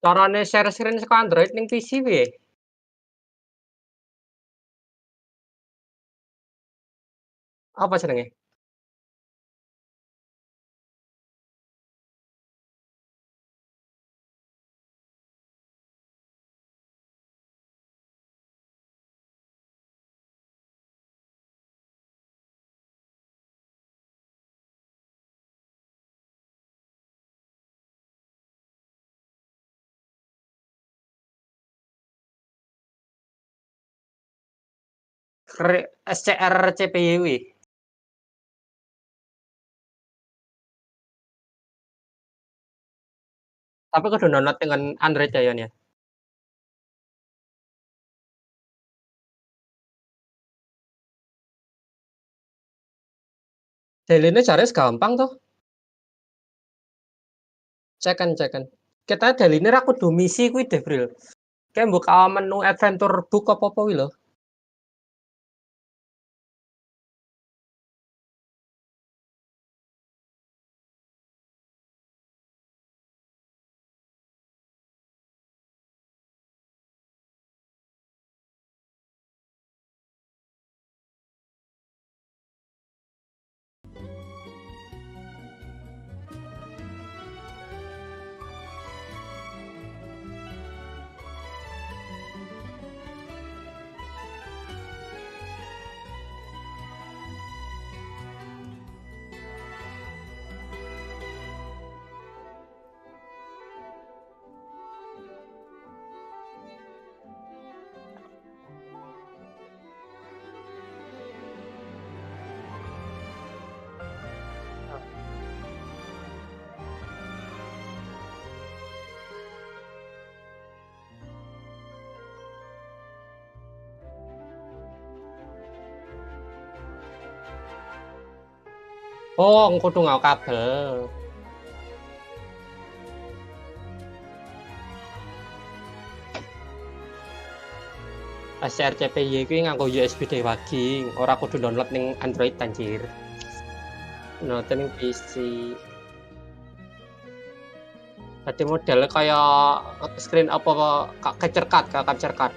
Carane share screen saka Android ning PC piye? Apa jenenge? SCR-CPY kuwi? Tapi kudu download dengan Android ya, Yon, ya? Daily-ne jare gampang toh, ceken. Ketoke daily-ne ra kudu misi kuwi deh, Bril. Kayak mbuka menu adventure book apa-apa kuwi lho. Oh, kudu nggawa kabel. SCR-CPY kuwi nganggo USB debugging, ora kudu download ning Android anjir. Download ning PC. Dadi modele kaya screen apa capture card, capture card.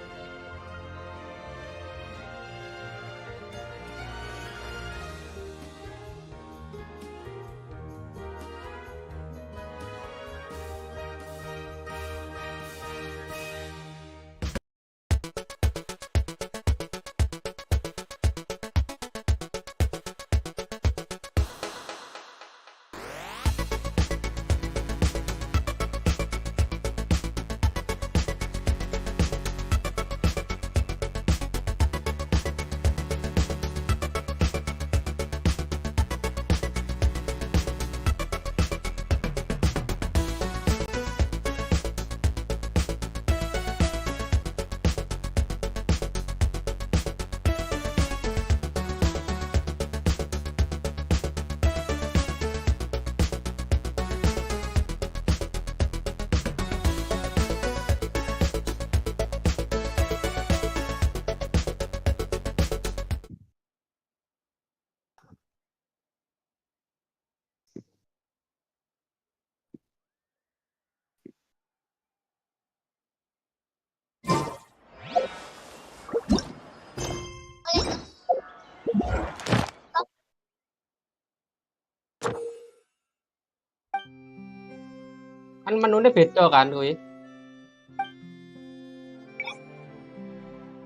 Kan menune beda kan kuwi.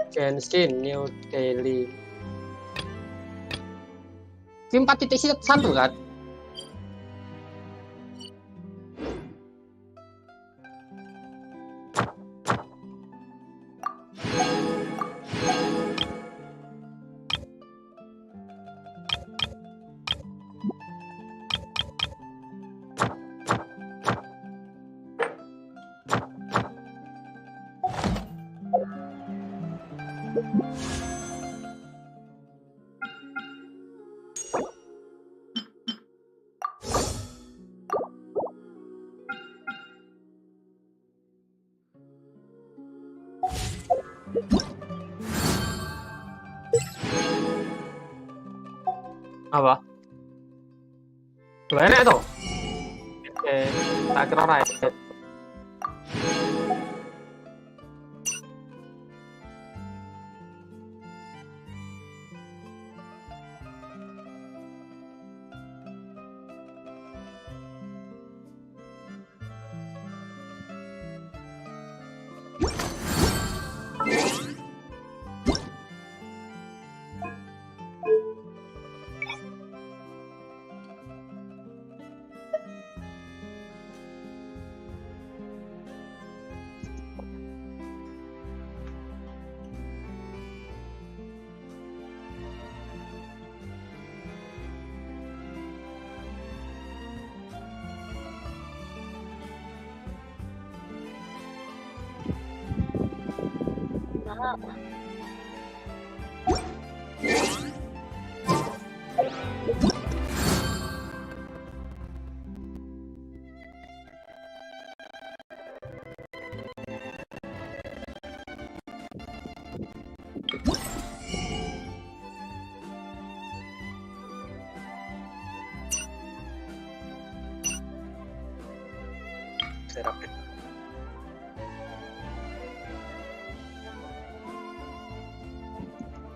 Genshin New Daily. Kuwi 4.1 kan? Apa? Lu enek to? Tak kira ora enek.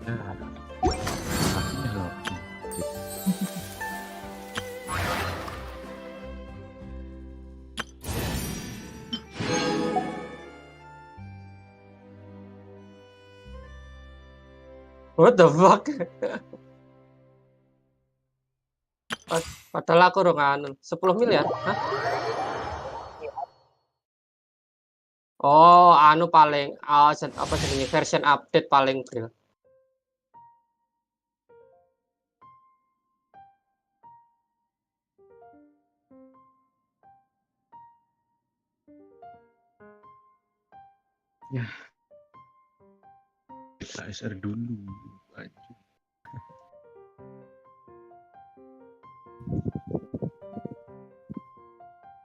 Nah, akhirnya loh. What the fuck? Padahal aku udah anu 10 miliar. Hah? Oh, anu paling apa jenenge version update paling Bril. Ya. Kita SR dulu. Anjir.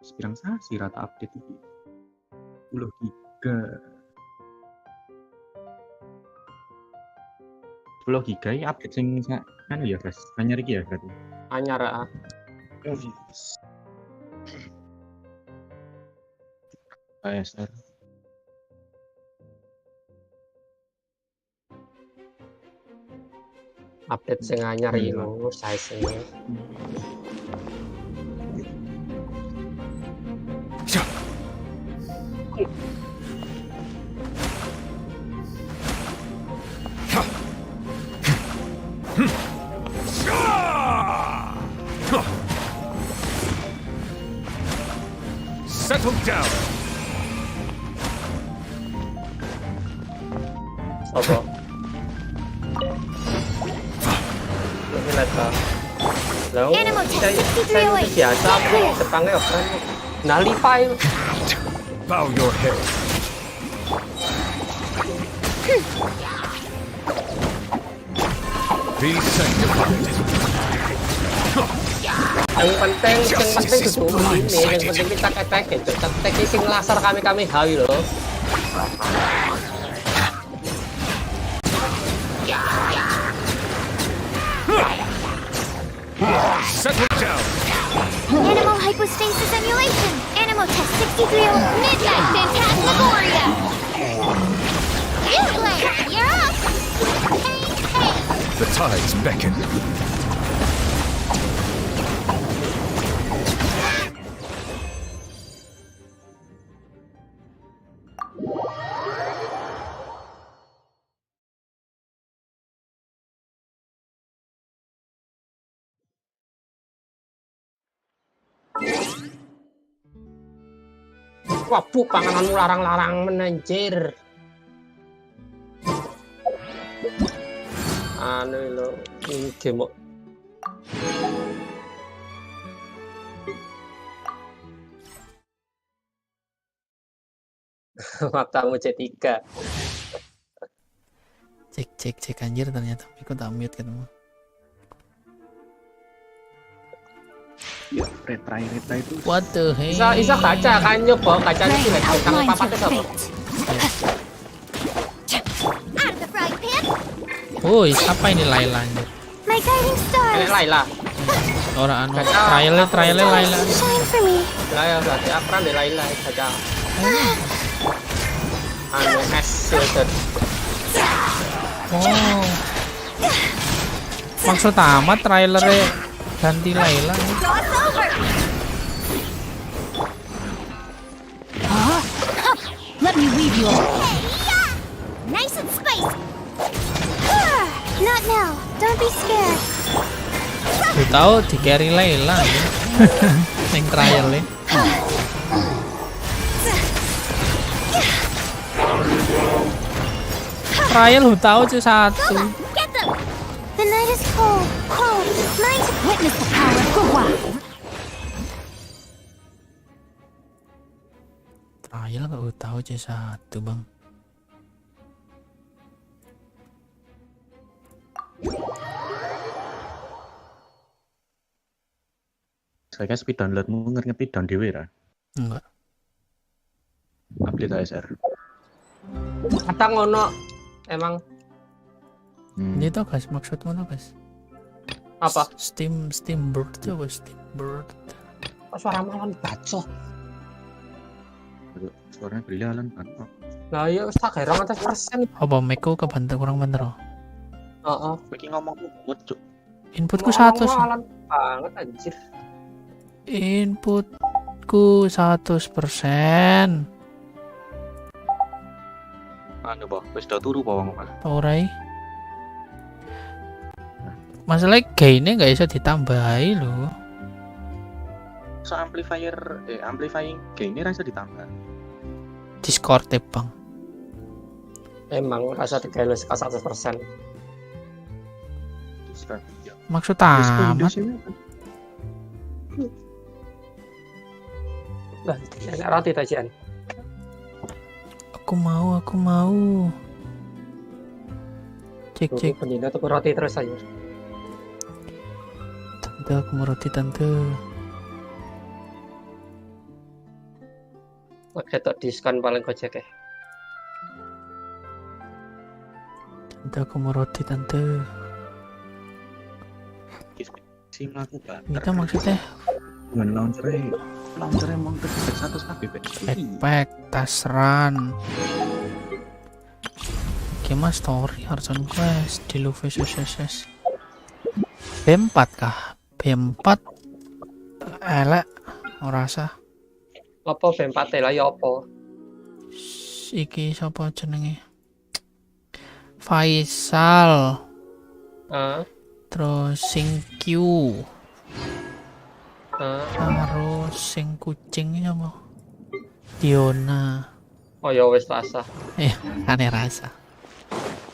Sepirang sasi rata update ini 10 giga 10 giga ya update sing anu ya guys anyar iki ya berarti Anyar ASR update sing anyar iki lho size -nya. Settle down. Apa? Ini lata. Lalu saya biasa aku Jepangnya keren. Nalify. Bow your head. Be sanctified. Yang penting duduk ini, yang penting kita ketek gitu. Ketek sing laser kami hawi loh. Settle down. Animal hypostasis emulation. Animal test 63 Midnight Phantasmagoria. You're up. Hey. The tides beckon. Wah, bu, pangananmu larang-larang menanjir. Anu lo, ini game. Matamu C3. Cek anjir ternyata ikut amit ketemu. ya retry itu What the hell? Isa kaca kan nyoba kaca itu kang papat itu. Out of the frying pan. Woi, siapa ini Laila anjir? My guiding stars. Ini Laila. Orang anu trialnya Laila. Shine for me. Laila berarti akran di Laila kaca. Anu S filter. Oh. Maksud amat trailernya ganti Laila. Let me weave you all. Nice and spicy. Not now. Don't be scared. Lu tahu di carry Laila ya. Yang trialnya. Trial lu tahu cuma satu. Get them. The night is cold. Mine to witness the power of Gua. Trial gak tahu cuma satu bang. Saya speed downloadmu ngerti down dhewe ra? Enggak. Update ASR. Kadang ngono emang Ini tuh guys, maksudmu tuh guys. apa? Steam bird itu apa? Steam bird. Kok suara malan baco. Suaranya brillian kan. Lah iya wis tak gawe 200%. Apa Meko kebantu kurang bener? Heeh. Iki ngomongmu mut cuk. Inputku 100. Malan banget anjir. Inputku 100%. Anu bah, wis do turu apa wong omah? Ora. Masalah gainnya nggak bisa ditambahi loh. So amplifying gainnya rasa ditambah. Discord bang. Emang rasa digawe wis 100%. Maksud amat. Lah, enak roti tajian. Aku mau. Cek. Pendina tuh roti terus aja. Tante, aku mau roti tante. Ketok diskon paling Gojek ya. Tante, aku mau roti tante. Sim aku banget. Kita maksudnya Dengan launchernya mau terdekat 100 KB. backpack, tas run. Game story, Hearthstone Quest, Diluve SSS. B4 kah? B4 elek ora sah. Apa B4 lah ya apa? Iki sapa jenenge? Faisal. Terus sing Q. Terus sing kucing apa? Diona. Oh ya wis rasa. Aneh rasa.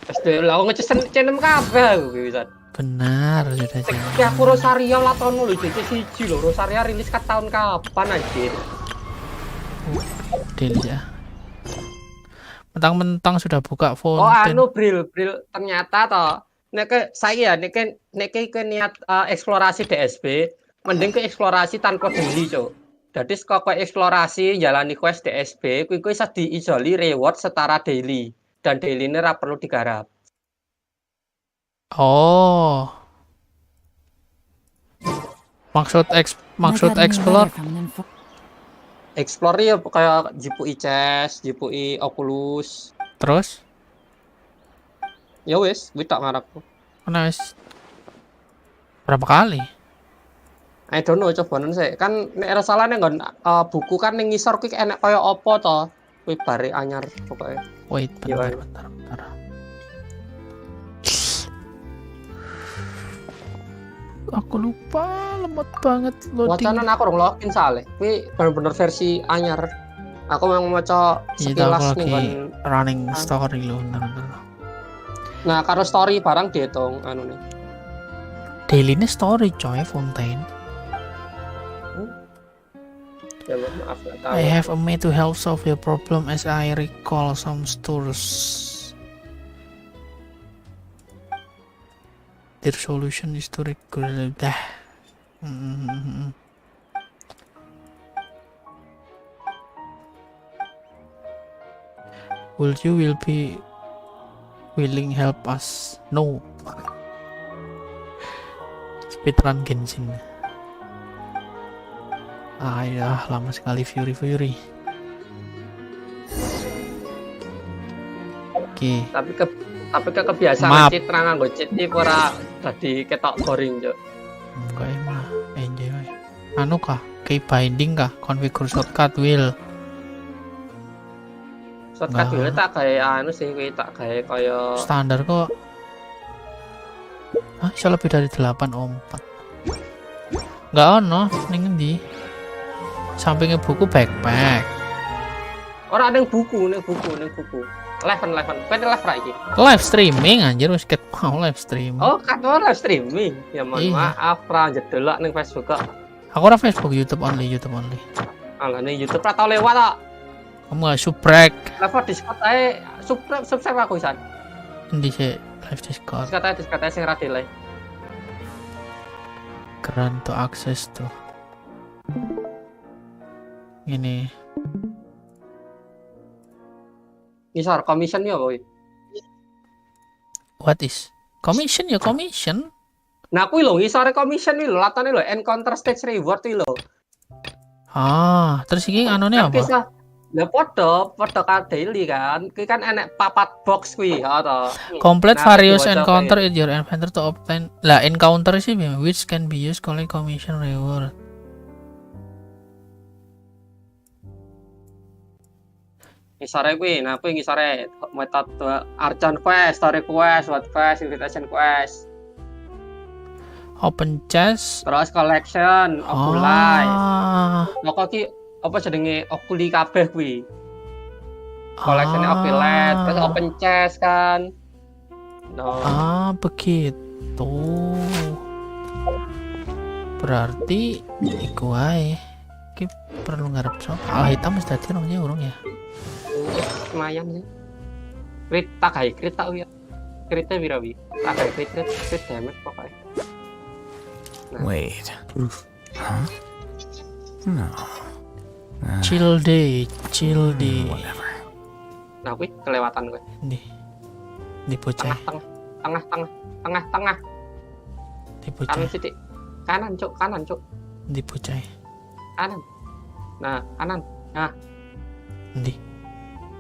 Wis lha ngecesen cenem kabeh aku bisa. Benar sudah jelas. Ya aku Rosaria latono lho JC1 lho. Rosaria rilis ke tahun kapan anjir? Deal ya. Mentang-mentang sudah buka Oh fountain. anu Bril ternyata toh nek saya nek ke niat eksplorasi DSB mending ke eksplorasi tanpa daily cuk. Dadi kok eksplorasi jalani quest DSB kuwi iso diizoli reward setara daily dan daily ini ora perlu digarap. Oh. Maksud explore Explore ya kayak jipui chest, jipui Oculus. terus Ya wis, kuwi tak ngarepku. wis berapa kali? I don't know cobanen sih. Kan nek ora salah nek nggon buku kan ning ngisor kuwi enek kaya apa to? Kuwi bare anyar pokoke. Wait, Iya, bentar. Aku lupa, lemot banget loading. Wacanan aku urung login soalnya. Kuwi bener-bener versi anyar. Aku memang maca Iya, sekilas aku nih lagi kan. running story loh, bentar. Nah, karo story barang dihitung anu nih. Daily ini story coy, Fontaine. Ya maaf enggak tahu. I have a way to help solve your problem as I recall some stores. Their solution is to regulate dah. Will be willing help us? No. Speedrun Genshin. Ya lama sekali Fury. Oke. Tapi kebiasaan cheat ra nganggo cheat iki ora dadi ketok boring, Cuk. Enggak emang enjoy. Anu kah? Key binding kah? Configure shortcut wheel. Shortcut wheel tak gawe anu sih kuwi tak gawe kaya Standar kok. Hah, iso lebih dari 8 4. Enggak ono ning endi? Sampingnya buku backpack. ora ning buku. Eleven. Kan live ra iki. Live streaming anjir wis ket mau live stream. Oh, kan live streaming. Ya mohon Iya. maaf ra njedelok ning Facebook kok. Aku ora Facebook, YouTube only. Alane YouTube ra tau lewat kok. Kamu gak subrek. Level Discord ae subscribe aku isan. Endi sih live Discord? Discord ae sing ra delay. Grant to access tuh. Ini Ngisor commission ya boy. what is commission ya commission? Nah kuwi lho ngisore commission iki lho latane lho encounter stage reward iki lho. Ah, terus iki anone Kan apa? kisah lah podo ka daily kan. Kuwi kan enek papat box kuwi ya to. Complete Nah, various diwaca encounter kayak- in your inventory to obtain. Lah encounter sih which can be used collect commission reward. Ngisore kuwi, nah kuwi ngisore metode Archon quest, story quest, what quest, invitation quest, Open chest. terus collection, oculai. Ah, Pokok ki apa jenenge okuli kabeh kuwi. Collectionnya oculai, terus open chest kan. No. begitu. Berarti iku wae. Iki perlu ngarep sapa? Ah, hitam wis dadi orangnya urung ya. Lumayan sih. Crit tak gawe crit tak ya. Critnya piro wi? Tak gawe crit damage pokoknya. Wait. Huh? No. Chill day. Whatever. Nah kuwi kelewatan kowe. Di bocah. Tengah. Di bocah. Kanan sithik. Kanan cuk. Di bocah. Kanan. Nah, kanan. Nah, Di.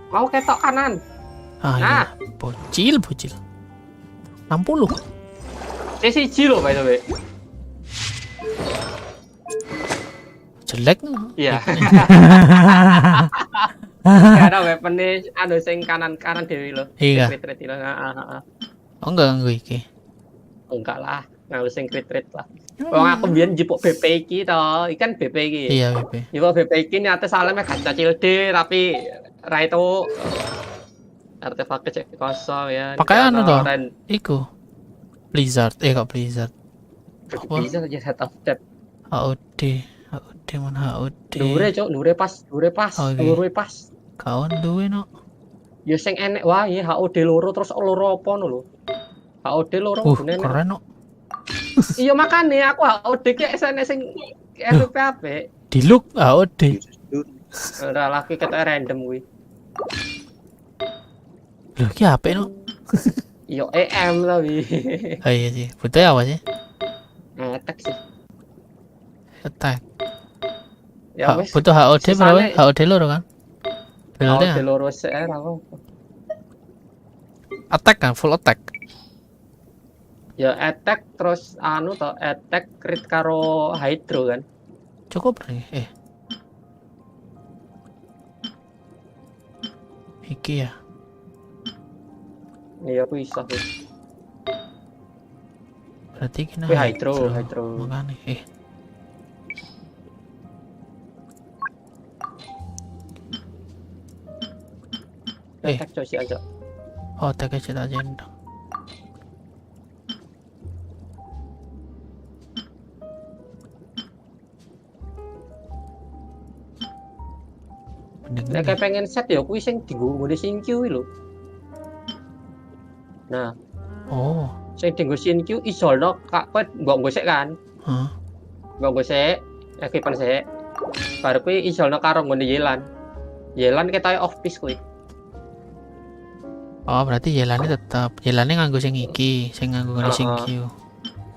mau ketok kanan. Ah, Nah. iya. Bocil. 60. Siji lho by the way. Jelek. Iya. Karena weapon-e anu sing kanan dhewe lho. Iya. Crit lho. Heeh. Oh enggak iki. Enggak lah, nganggo sing crit lah. Wong aku mbiyen jipuk BP iki to, iki kan BP iki. Iya, BP. Jipuk BP iki niate saleme gacha cilde tapi ra itu artefak cek kosong ya. Pakai anu toh? Ren. Iku. Blizzard. Kok Blizzard. Apa? Bisa aja set of death. HOD mana HOD. Dure pas. Oh, iya. Dure pas. Kawan duwe no. Ya sing enek wae HOD loro terus loro apa no lho. HOD loro gune. Keren no. Iya makane aku HOD ki esene sing FP apik. Di look HOD. Ora lagi ketok random kuwi. Loh, ki apik no. Yo EM tapi. Oh iya sih. Butuh apa sih? Ngetek sih. Attack. Ya wis. Butuh HOD berapa? Sisane- HOD loro kan? HOD Build-nya loro CR apa? attack kan, full attack. Ya attack terus anu to attack crit karo hydro kan. Cukup nih. Iki ya. Iya aku iso tuh. Berarti kena Kuwi hydro. Makanya Attack cosi aja. oh attack aja endang. Nek kayak pengen set ya kuwi sing dienggo ngene Shinkyu kuwi lho. Nah, Oh. sing dienggo Shinkyu isolno kak kowe mbok gosek kan. Hah? Mbok gosek, equipan sik. Baru kuwi isolno karo ngene Yelan. Yelan ketoke off piece kuwi. Oh, berarti Yelane tetap. Yelane nganggo sing iki, sing nganggo ngene sing Q.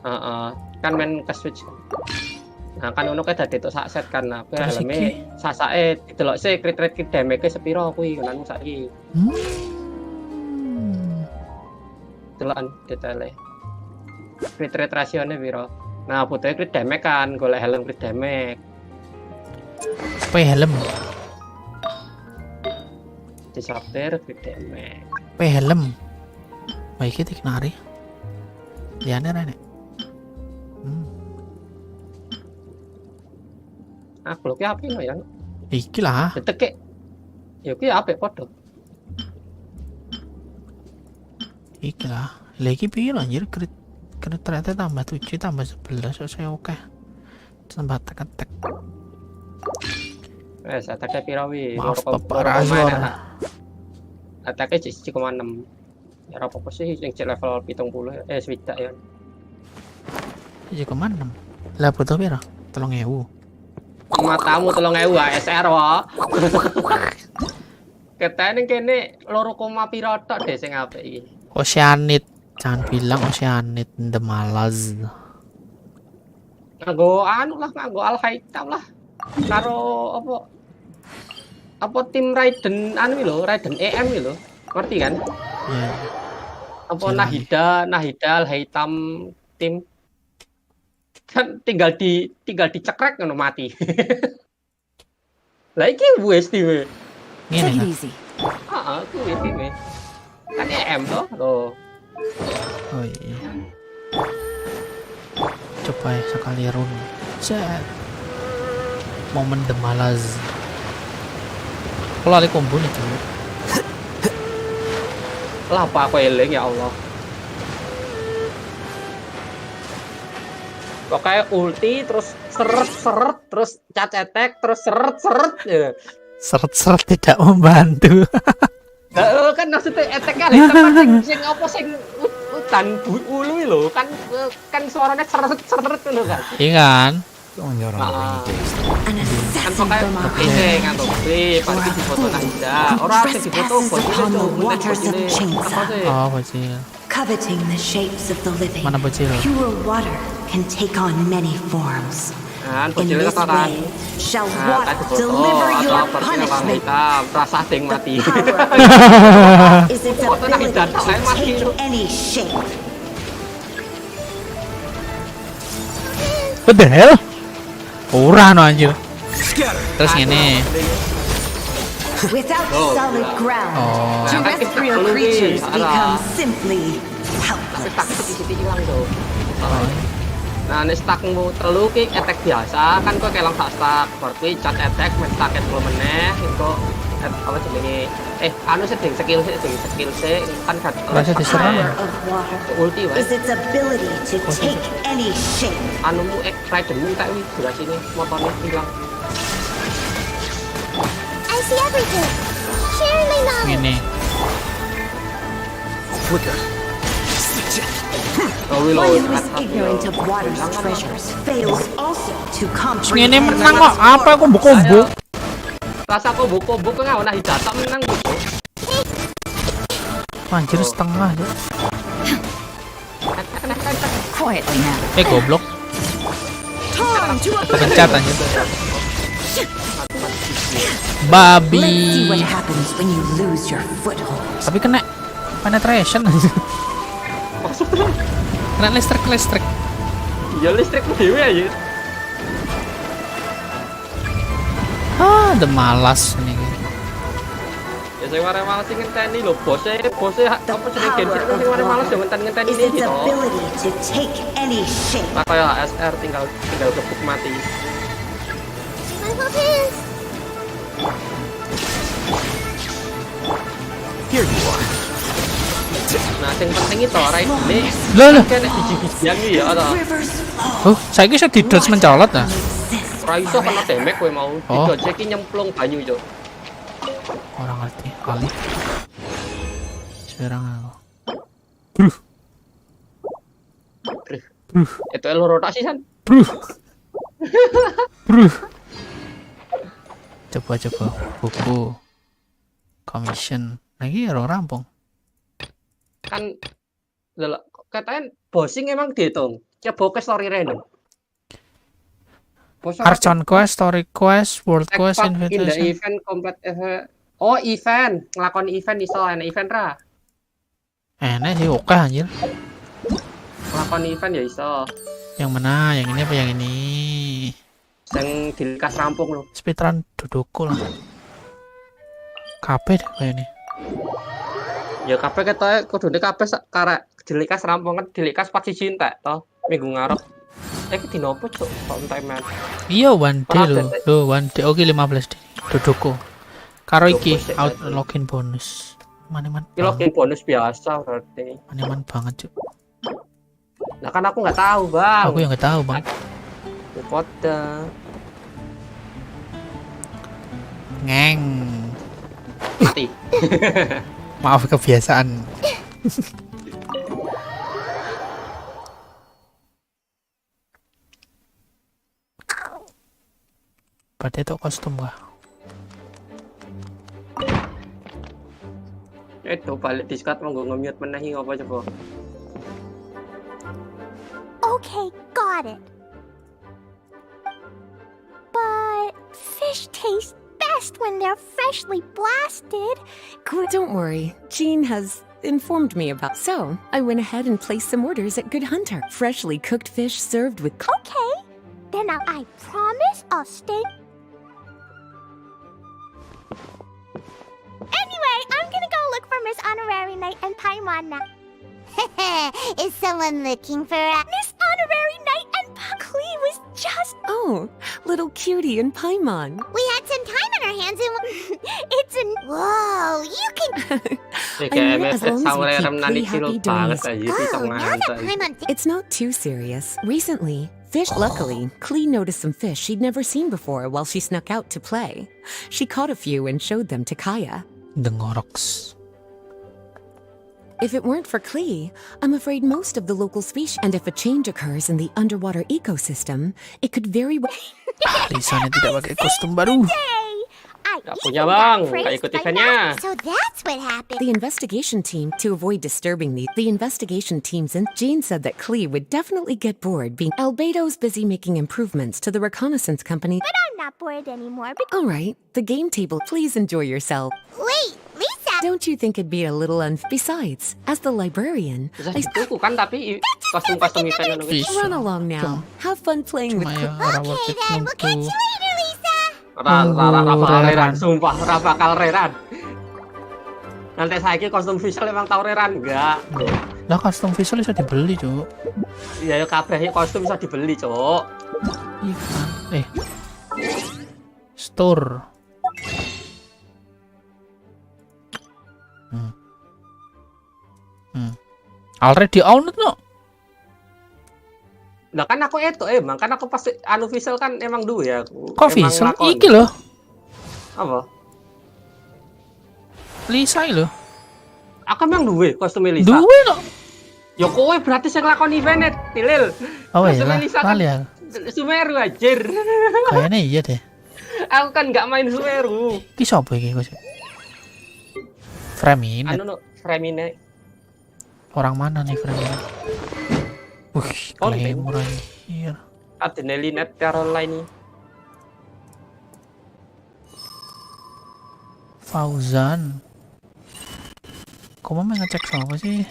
Heeh. Kan main ke switch. Nah, kan ngono kae dadi tok sak set kan. Nah, kuwi Terus helme iki? sasake didelok sik crit damage sepiro kuwi kan saiki. Delokan detaile. Crit ratione piro. Nah, butuhe crit damage kan, golek helm crit damage. Apa helm? Disapter crit damage. Apa helm? Baik iki nari. Liane rene. Aku lho ki apik lho ya. Iki lah. Deteke. Ya kuwi apik padha. Iki lah. Lagi piro anjir crit ternyata tambah 7 tambah 11 saya oke. Tambah tek-tek. Wes atake piro wi? Maaf Bapak Razor. Atake 1,6. Ya ora apa-apa sih sing cek level 70 swidak ya. Iki kemana? Lah butuh piro? 3000. Matamu 3.000 ASR wae. Ketene kene 2, piro tok deh sing apik iki. Oceanit. Jangan bilang Oceanit the malas. Nganggo anu lah, nganggo Al-Haitam lah. Karo apa tim Raiden anu lho, Raiden EM lho. Ngerti kan? Ya. Apa Jalani. Nahida Al-Haitam tim kan tinggal dicekrek ngono mati. Lah iki wis dhewe. Ngene Take it kan. easy. Heeh, kuwi dhewe. Kan EM toh. Loh. Oh iya. Coba ya sekali run. Set. Momen the malas. Kalau ada combo nih tuh. Lah apa aku eling ya Allah. Pokoknya ulti terus seret terus charge attack terus seret ya. Seret-seret tidak membantu. Nah, kan maksudnya attack-nya lah sing apa sing udan ulu lho kan suaranya seret lho kan. Iya kan? Going out on a Ah. rainy day. An Kan assassin pokoknya from our ini ngantuk pasti di foto Nahida. Orang sing di foto upon the waters of apa Chainsaw. sih? Oh, bocil. Coveting the shapes of the living, Mana bocil? pure water can take on many forms. Kan In bocilnya this katakan way, shall nah, water kan di foto deliver atau your pergi orang punishment. hitam rasa ada yang mati. Power is its Foto ability Nahida to saya mati take lho. any shape. What the hell? Ora no anjir. Terus ngene. Without Oh, solid gila. ground, Oh. terrestrial creatures become simply Tapi helpless. stuck sedikit hilang tuh. Nah, nek stuckmu telu ki attack biasa kan kok kelang sak stuck. Bar kuwi charge attack men stuck 10 meneh engko apa jenenge anu seding skill sik kan gak Rasa diserang. Power of water ulti wae. is its ability to take any shape. Anumu Raidenmu tak wi durasine motone hilang. I see everything. Share my knowledge. Ngene. Oh wi One lho. who is ignorant of water's treasures fails also to Ngene comprehend. menang kok. Apa aku combo? Rasa combo kok ngawon Nahida tak menang gitu. Anjir setengah ya. Quietly now. Goblok. Time to Kepencet anjir. Let's see Babi. what happens when you lose your foothold. Tapi kena penetration anjir. Kena listrik. Ya listrikmu dhewe aja. Ah, the malas ini. Ya saya mare malas sing ngenteni lho bose apa jenenge Genshin sing mare malas yo ngenteni Is ini its gitu. ability to take any shape. Nah, kayak ASR tinggal gebuk mati. Here you are. Nah, yang penting itu raidene Lah. kan nek biji-bijian iki ya ora. Rivers Oh, saiki iso didodge mencolot ah. exist Ora iso kena forever. damage kowe mau. Oh. Didodge iki nyemplung banyu yo. Orang ngerti kali. Serang aku. Itu elo rotasi kan. Coba buku commission lagi orang rampung. Kan lho katanya bossing emang dihitung. Coba ke story random. Archon quest, story quest, world quest, in the invitation. event complete oh event ngelakoni event iso enak event ra. Enak sih oke anjir. Ngelakoni event ya iso. Yang mana? Yang ini apa yang ini? Yang dilikas rampung lho. Speedrun Duduku lah. Kabeh deh kayak ini. Ya kabeh ketoke kudune kabeh karek dilikas rampung kan dilikas pasti cinta toh minggu ngarep. Iki dino apa cuk? Kok timeman. Iya one day Ora lho. ada. Loh one day oke 15 day. Duduku. Karo iki Duduku sih, out ada. login bonus. Maneman. Iki login bonus biasa berarti. Maneman banget cuk. Nah kan aku nggak tahu bang. Aku yang nggak tahu bang. Kode. Ngeng. Mati. Maaf kebiasaan. Berarti itu kostum kah? Itu balik Discord mau nge-mute menahi apa coba. Okay, got it. But fish taste best when they're freshly blasted. Don't worry, Jean has informed me about. So, I went ahead and placed some orders at Good Hunter. Freshly cooked fish served with. Okay, then I promise I'll stay. Anyway, I'm gonna go look for Miss Honorary Knight and Paimon now. Is someone looking for Miss Honorary Knight and Klee was just. Oh, little cutie and Paimon. We had some time on our hands and it's an. Whoa, you can. I mean, as long as we keep Klee happy during this. Oh, now that Paimon. It's not too serious. Recently, luckily, Klee noticed some fish she'd never seen before while she snuck out to play. She caught a few and showed them to Kaya. The Ngoroks. If it weren't for Klee, I'm afraid most of the local species. And if a change occurs in the underwater ecosystem, it could very well. Lisannya tidak pakai kostum baru. Gak punya bang, gak ikut eventnya. So that's what happened. The investigation team, to avoid disturbing the investigation teams, and Jean said that Klee would definitely get bored being. Albedo's busy making improvements to the reconnaissance company. But I'm not bored anymore. All right, the game table. Please enjoy yourself. Wait, Lisa. Don't you think it'd be a little Besides, as the librarian, Bisa dibuku kan tapi kostum-kostum event Bisa. run along now. Have fun playing with. Cuma ya arah Okay waktu then, we'll catch you later, Lisa. Rafa Reran, sumpah Rafa Reran. Nanti saya kostum visual emang tau Reran enggak? Lah kostum visual bisa dibeli, Cuk. Iya, kabeh kostum bisa dibeli, Cuk. Iya kan. Store. Already owned no? Nah kan aku itu emang kan aku pas anu visual kan emang dulu ya. Kok visual? Iki loh. Apa? Lisa loh. Aku emang duwe kostum Lisa. Duwe loh. Ya kowe berarti sing lakon event Tilil. Oh iya Kostum lah, Lisa kan kalian. Sumeru anjir. Kayaknya iya deh. Aku kan nggak main Sumeru. Ki sapa iki kok? Framine. Anu no, Framine. Orang mana nih Framine? Wih, glamour anjir. Adrenalin net Caroline. Fauzan. Kok mau ngecek siapa sih?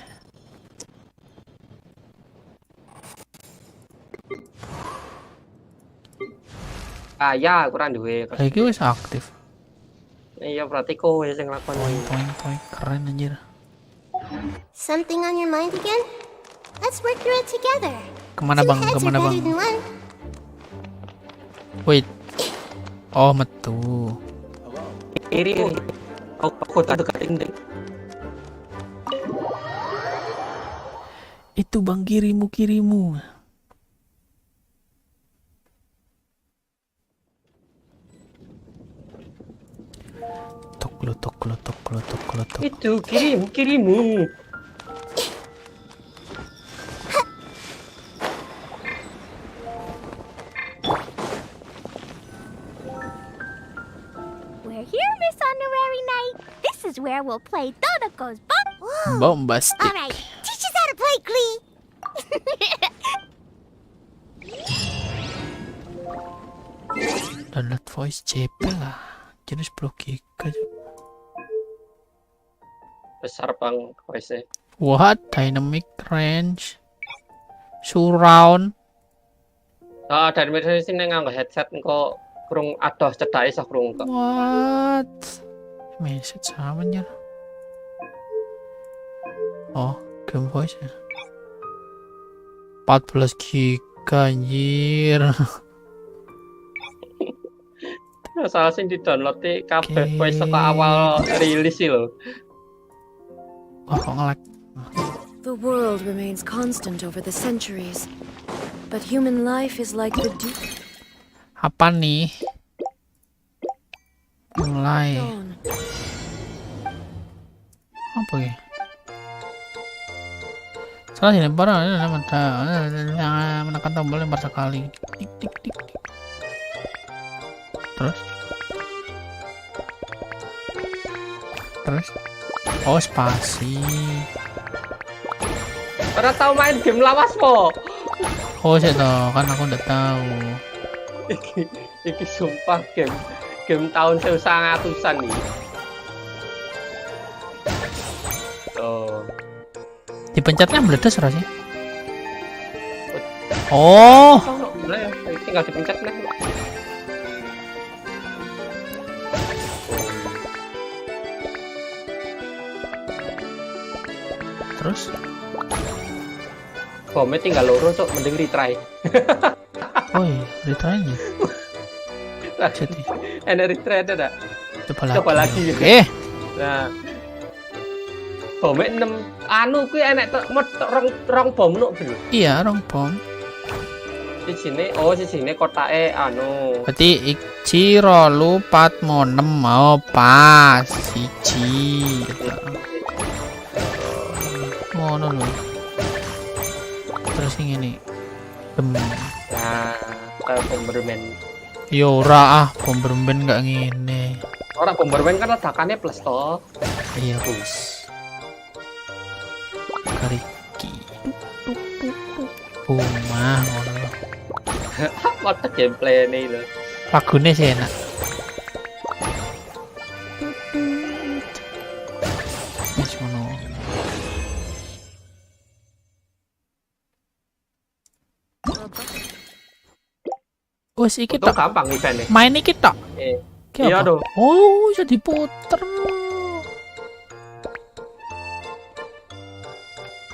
Ya, kurang duwe. Lagi wis aktif. Iya, berarti kowe sing lakon. Poin keren anjir. Something on your mind again? Let's work through it together. Kemana Two bang? heads are Kemana bang? better than one. Wait. Oh, metu. Kiri. Aku tak dekat ding. Itu bang kirimu. Tok. Itu kirimu. We're here, Miss Honorary Knight. This is where we'll play Dodoko's Bomb. Whoa. Bombastic. All right, teach us how to play Glee. Download voice CP lah. Jadi 10 GB. Besar bang voice. What? Dynamic range. Surround. Dari media sini nganggo headset engko kurung adoh cedake sak kurung kok. What? Message sama anjir. Oh, game voice ya. 14 GB anjir. Salah sing di-download kabeh voice saka awal rilis sih lho. Oh, kok nge-lag. The world remains constant over the centuries, but human life is like the Apa nih? Mulai. dawn. Apa ya? Salah sih lempar, menekan tombol lempar sekali. Tik. Terus oh spasi. Ora tau main game lawas po. Oh sih toh, kan aku udah tahu. Iki sumpah game tahun 1900-an nih. Oh. Dipencetnya meledos ora sih? Oh, Tinggal dipencet nih. terus Bomnya tinggal loro cok, mending retry. oh iya, retry-nya. Jadi Enak retry ada dak? coba lagi. Oke. Nah. Bomnya 6 anu kuwi enek rong bom nuk, Bro. Iya, rong bom. Sijine kotake anu. Berarti iji rolu pat monem mau pas siji. Ngono lho. Terus yang ini. Nah, Bomberman. Yo ora ah, Bomberman enggak ngene. Ora Bomberman kan ledakannya plus toh. Iya, Bos. Kariki. Rumah ngono lho. Mata gameplay ini lho. Lagune sih enak. Wis ngono. Wes iki Itu tok. gampang eventnya. Main iki tok. Ki Iya apa? dong. Oh, iso diputer.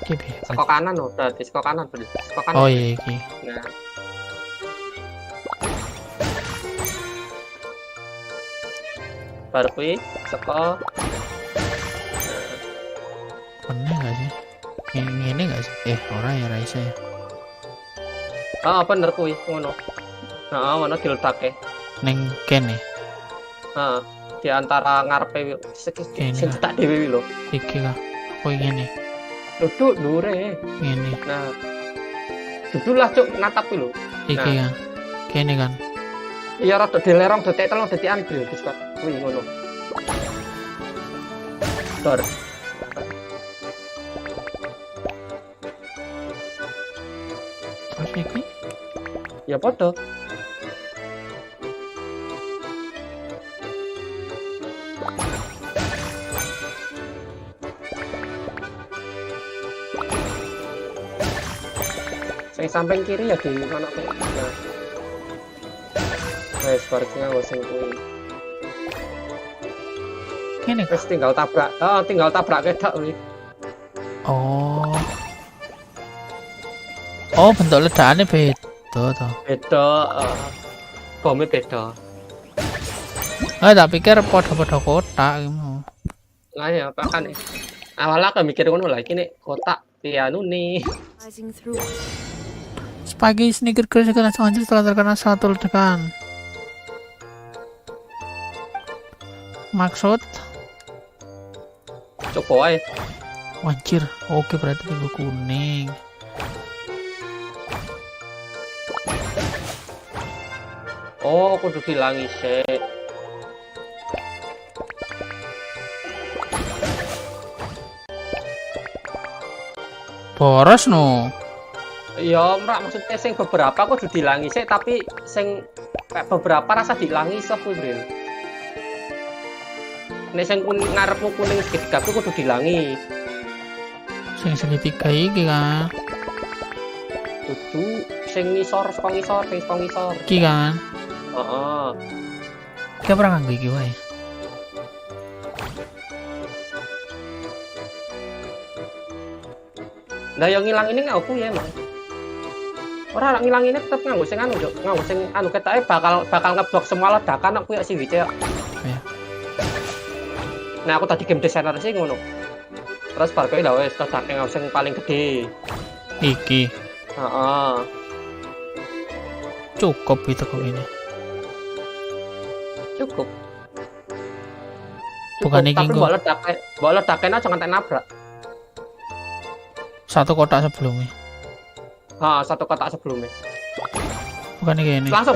Oke, Bi. Seko kanan loh, berarti seko kanan berarti. Seko kanan. Oh iya iki. Nah. Baru kuwi seko Bener gak sih? Ngene gak sih? Ora ya Raisa ya. bener kuwi ngono. Heeh, ngono diledake. Neng kene. Heeh. Di antara ngarepe Kene. sing tak dhewe wi lho. Iki lah. Kowe ngene. Duduk lure. Ngene. Nah. Duduklah cuk natap kuwi lho. Iki kan. Kene kan. Iya rada dilerong detik telung detikan iki Discord. Kuwi ngono. Dor. Terus iki Ya padha. Sing samping kiri ya di mana kayak. Nah. Wes parknya nggo sing kuwi. kene kan. Wes tinggal tabrak. Oh, tinggal tabrak kedok kuwi. Oh. Oh, bentuk ledakane beda to. Beda bomnya beda. Ah, tak pikir padha-padha kotak ngono. Lah ya apa kan. Awalnya aku mikir ngono lah iki nek kotak pianu nih. Rising through. Sepagi sneaker crash kena hancur setelah terkena satu ledakan. Maksud Coba wae. Wanjir, oke berarti minggu kuning. Oh, kudu dilangi sik. Boros no. Ya, ora maksudnya sing beberapa kudu dilangi sik, tapi sing kayak beberapa rasa dilangi sok kuwi, Bro. Nek sing ngarepmu kuning segitiga kuwi kudu dilangi. Sing segitiga iki kan. Kudu sing ngisor saka ngisor, sing saka ngisor. Iki kan. Heeh. Iki ora nganggo iki wae. Lah yang ngilang ini nggak aku ya, Mas. Ora ngilang ini tetep nganggo sing anu, nganggo sing anu ketake bakal ngeblok semua ledakan aku ya sih wice. Iya. Nah, aku tadi game designer sih ngono. Terus bar kowe lah wis ledake nganggo sing paling gede. Iki Heeh. cukup itu kok ini. Cukup. Bukan iki tapi nggo. mbok ledake jangan tak nabrak. Satu kotak sebelumnya. Ha, satu kotak sebelumnya. Bukan iki ini. Langsung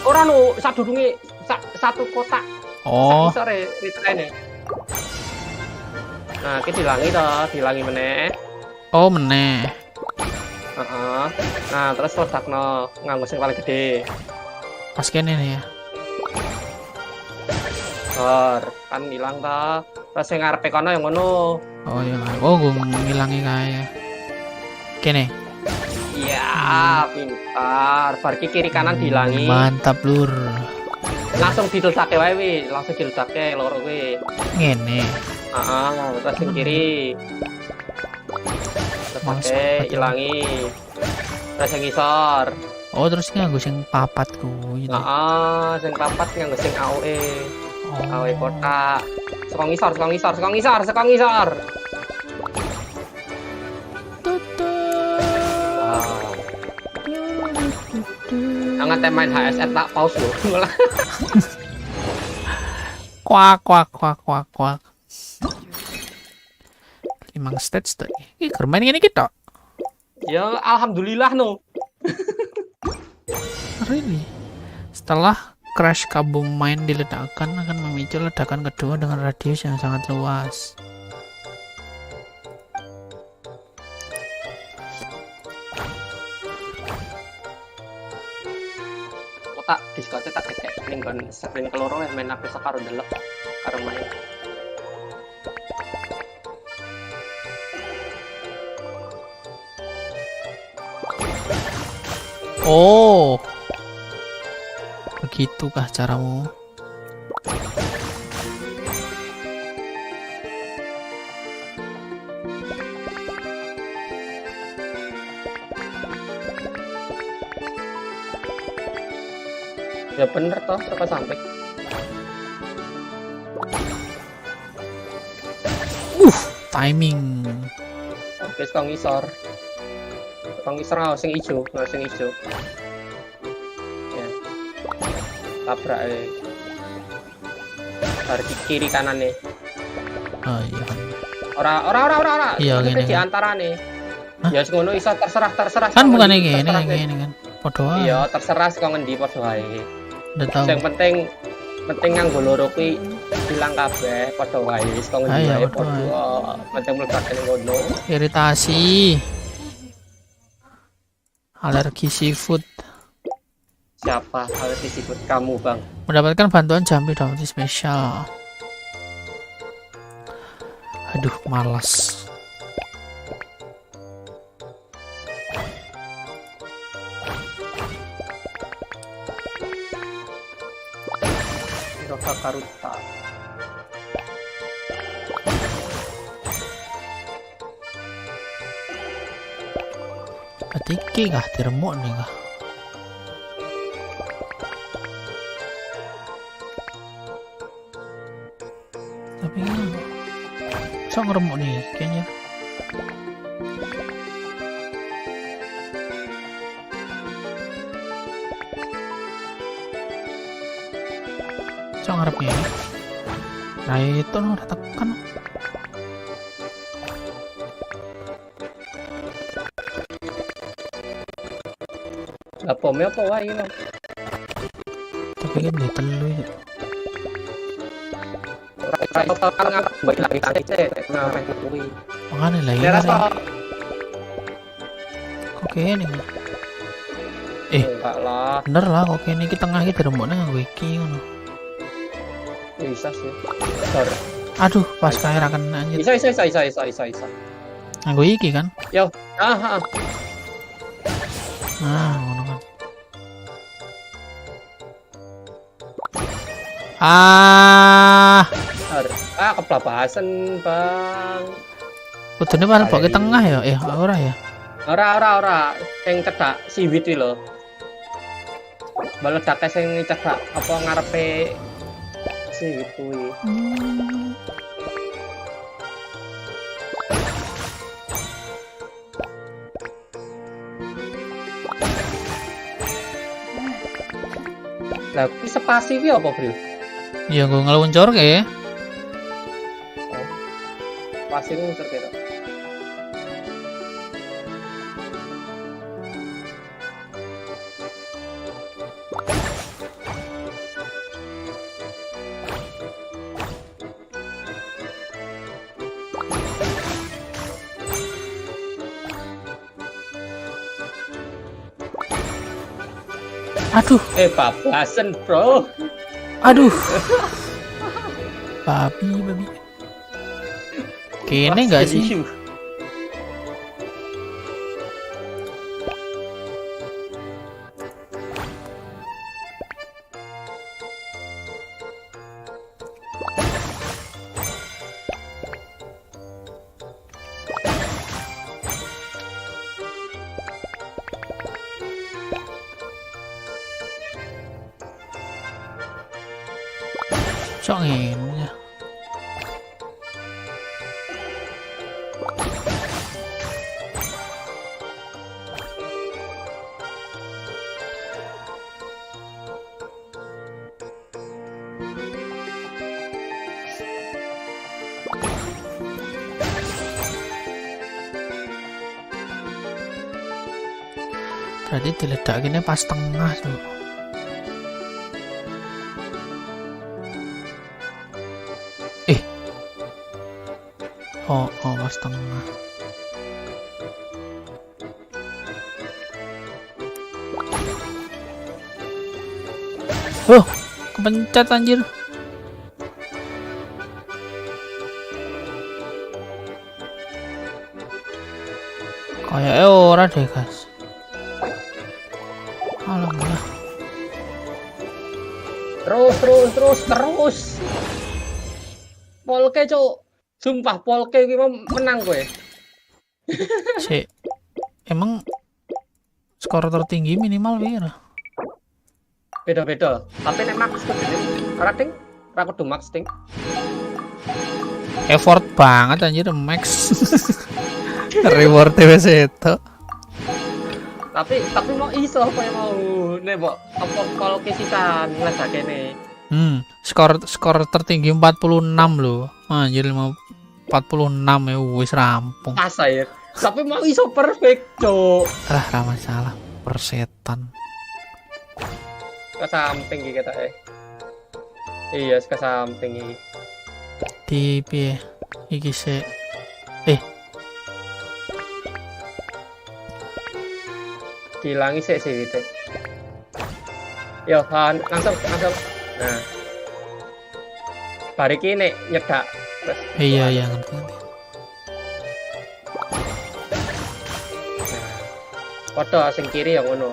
ora nu sadurunge satu kotak. Oh, Sore retrain. Nah, iki dilangi meneh. oh meneh. Heeh. Nah, terus ledakno nganggo sing paling gede. Pas kene nih ya. Kan hilang ta. Terus sing ngarepe kono yang ngono. Oh iya, oh gue ngilangi kayak kene. Iya, pintar. Bar ki kiri kanan dihilangi. Mantap lur. Langsung diledake wae wi, langsung diledake loro kuwi. Ngene. Heeh, terus sing kiri. Oke, ilangi. Terus yang ngisor. Oh terus nganggo sing papat kuwi. Heeh, sing papat nganggo sing AOE. Oh. AOE kotak. Saka ngisor. Jangan main HSR tak pause loh. Kuak. Emang stage tuh. Ih, kermain ini kita. Ya, alhamdulillah no. Really? Setelah crash kabum main diledakkan akan memicu ledakan kedua dengan radius yang sangat luas. Tak diskote tak kayak ning kon screen keloro main aku sakaro delok karo main. Oh. Begitukah caramu? Ya bener toh, tekan sampai. Timing. Oke, sekarang ngisor. Sing ijo. Ya. Tabrak dari kiri kanan nih. Oh iya kan. Ora. Iya, Itu gini, di antara nih. Ya sing ngono iso terserah. Kan bukan ini kan. Podo ae. Iya, terserah sing ngendi padha wae. Udah tahu. Yang penting nganggo loro kuwi hilang kabeh padha wae saka ngendi Iya, wae padha wae. padha. Penting mlebakane ngono. Iritasi. Alergi seafood. Siapa harus disebut kamu, Bang? Mendapatkan bantuan jampi dapat spesial. Aduh, malas. Roka Karuta. Ketiki kah diremuk nih kah? Tapi bisa ngeremuk nih kayaknya. Bisa ngarepnya ya. Nah itu udah tekan. Lah pome apa wae lho. Tapi kan dia telu ya. Ora kan ngapa bae lagi cek nah kuwi. Makanya lah ya. Daerah Kok kene? enggak lah, Bener lah kok kene iki tengah iki diremukne nganggo iki ngono. bisa sih. Bentar. Aduh, pas kae ra kena anjir. Bisa. Nganggo iki kan? Yo, ah. Nah, ngono kan. Ah, Bentar. Keblabasan, Bang. kudune malah bawa ke tengah ya? Ora ya? Ora. Sing cedak siwit iki lho. Baledake sing cedak apa ngarepe siwit kuwi. Lah kuwi spasi ki apa, Bro? Ya gue ngeluncur ke. Spasi ku muncul kira. Aduh, Bablasan, bro. aduh. Babi. Kene nggak sih? Sok ngene. Berarti diledakinnya pas tengah tuh. Oh, pas tengah. Oh, kepencet anjir. Kayaknya ora deh, guys. Alhamdulillah. Terus. Polke, Cuk. Sumpah Polke iki menang gue. Sik. Emang skor tertinggi minimal piro? Beda-beda. Tapi nek max kudu ora ding, ora kudu max ding. Effort banget anjir max. Reward wis itu. Tapi mau iso apa mau nek mbok apa Polke sisan ngledake kene. Skor tertinggi 46 loh. Anjir 46 ya wis rampung. Masa ya. Tapi mau iso perfect, Cuk. Ra masalah. Persetan. Ke samping iki ketake. Iya, ke samping iki. Di piye? Iki sik. Dilangi sik wite. Yo, langsung. Nah. Bariki nek nyedak. Iya ngerti. Foto sing kiri yang ngono.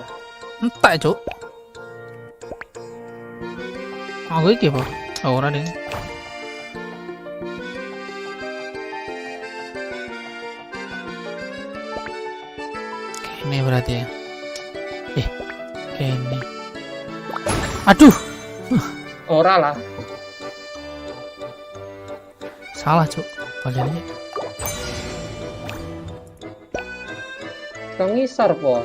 Entek, Cuk. Aku iki apa? Ora ding. Kene berarti ya. Kene. Aduh. Ora lah. Salah, Cuk. Badannya. Kang ngisor po.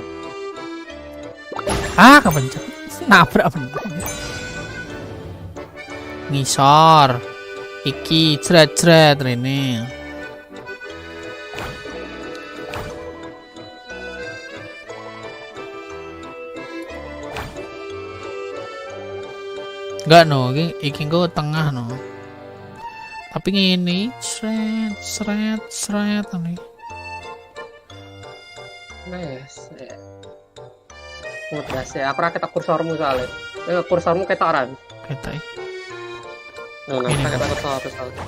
Kepencet. Nabrak bener. Ngisor. Iki jret rene. Enggak no, iki go tengah no. Tapi ngene, sret nih. Nice. Mudah sih, aku rakyat kursormu soalnya. Kursormu ketok ora? Ketok. Nah, kita kursor soalnya.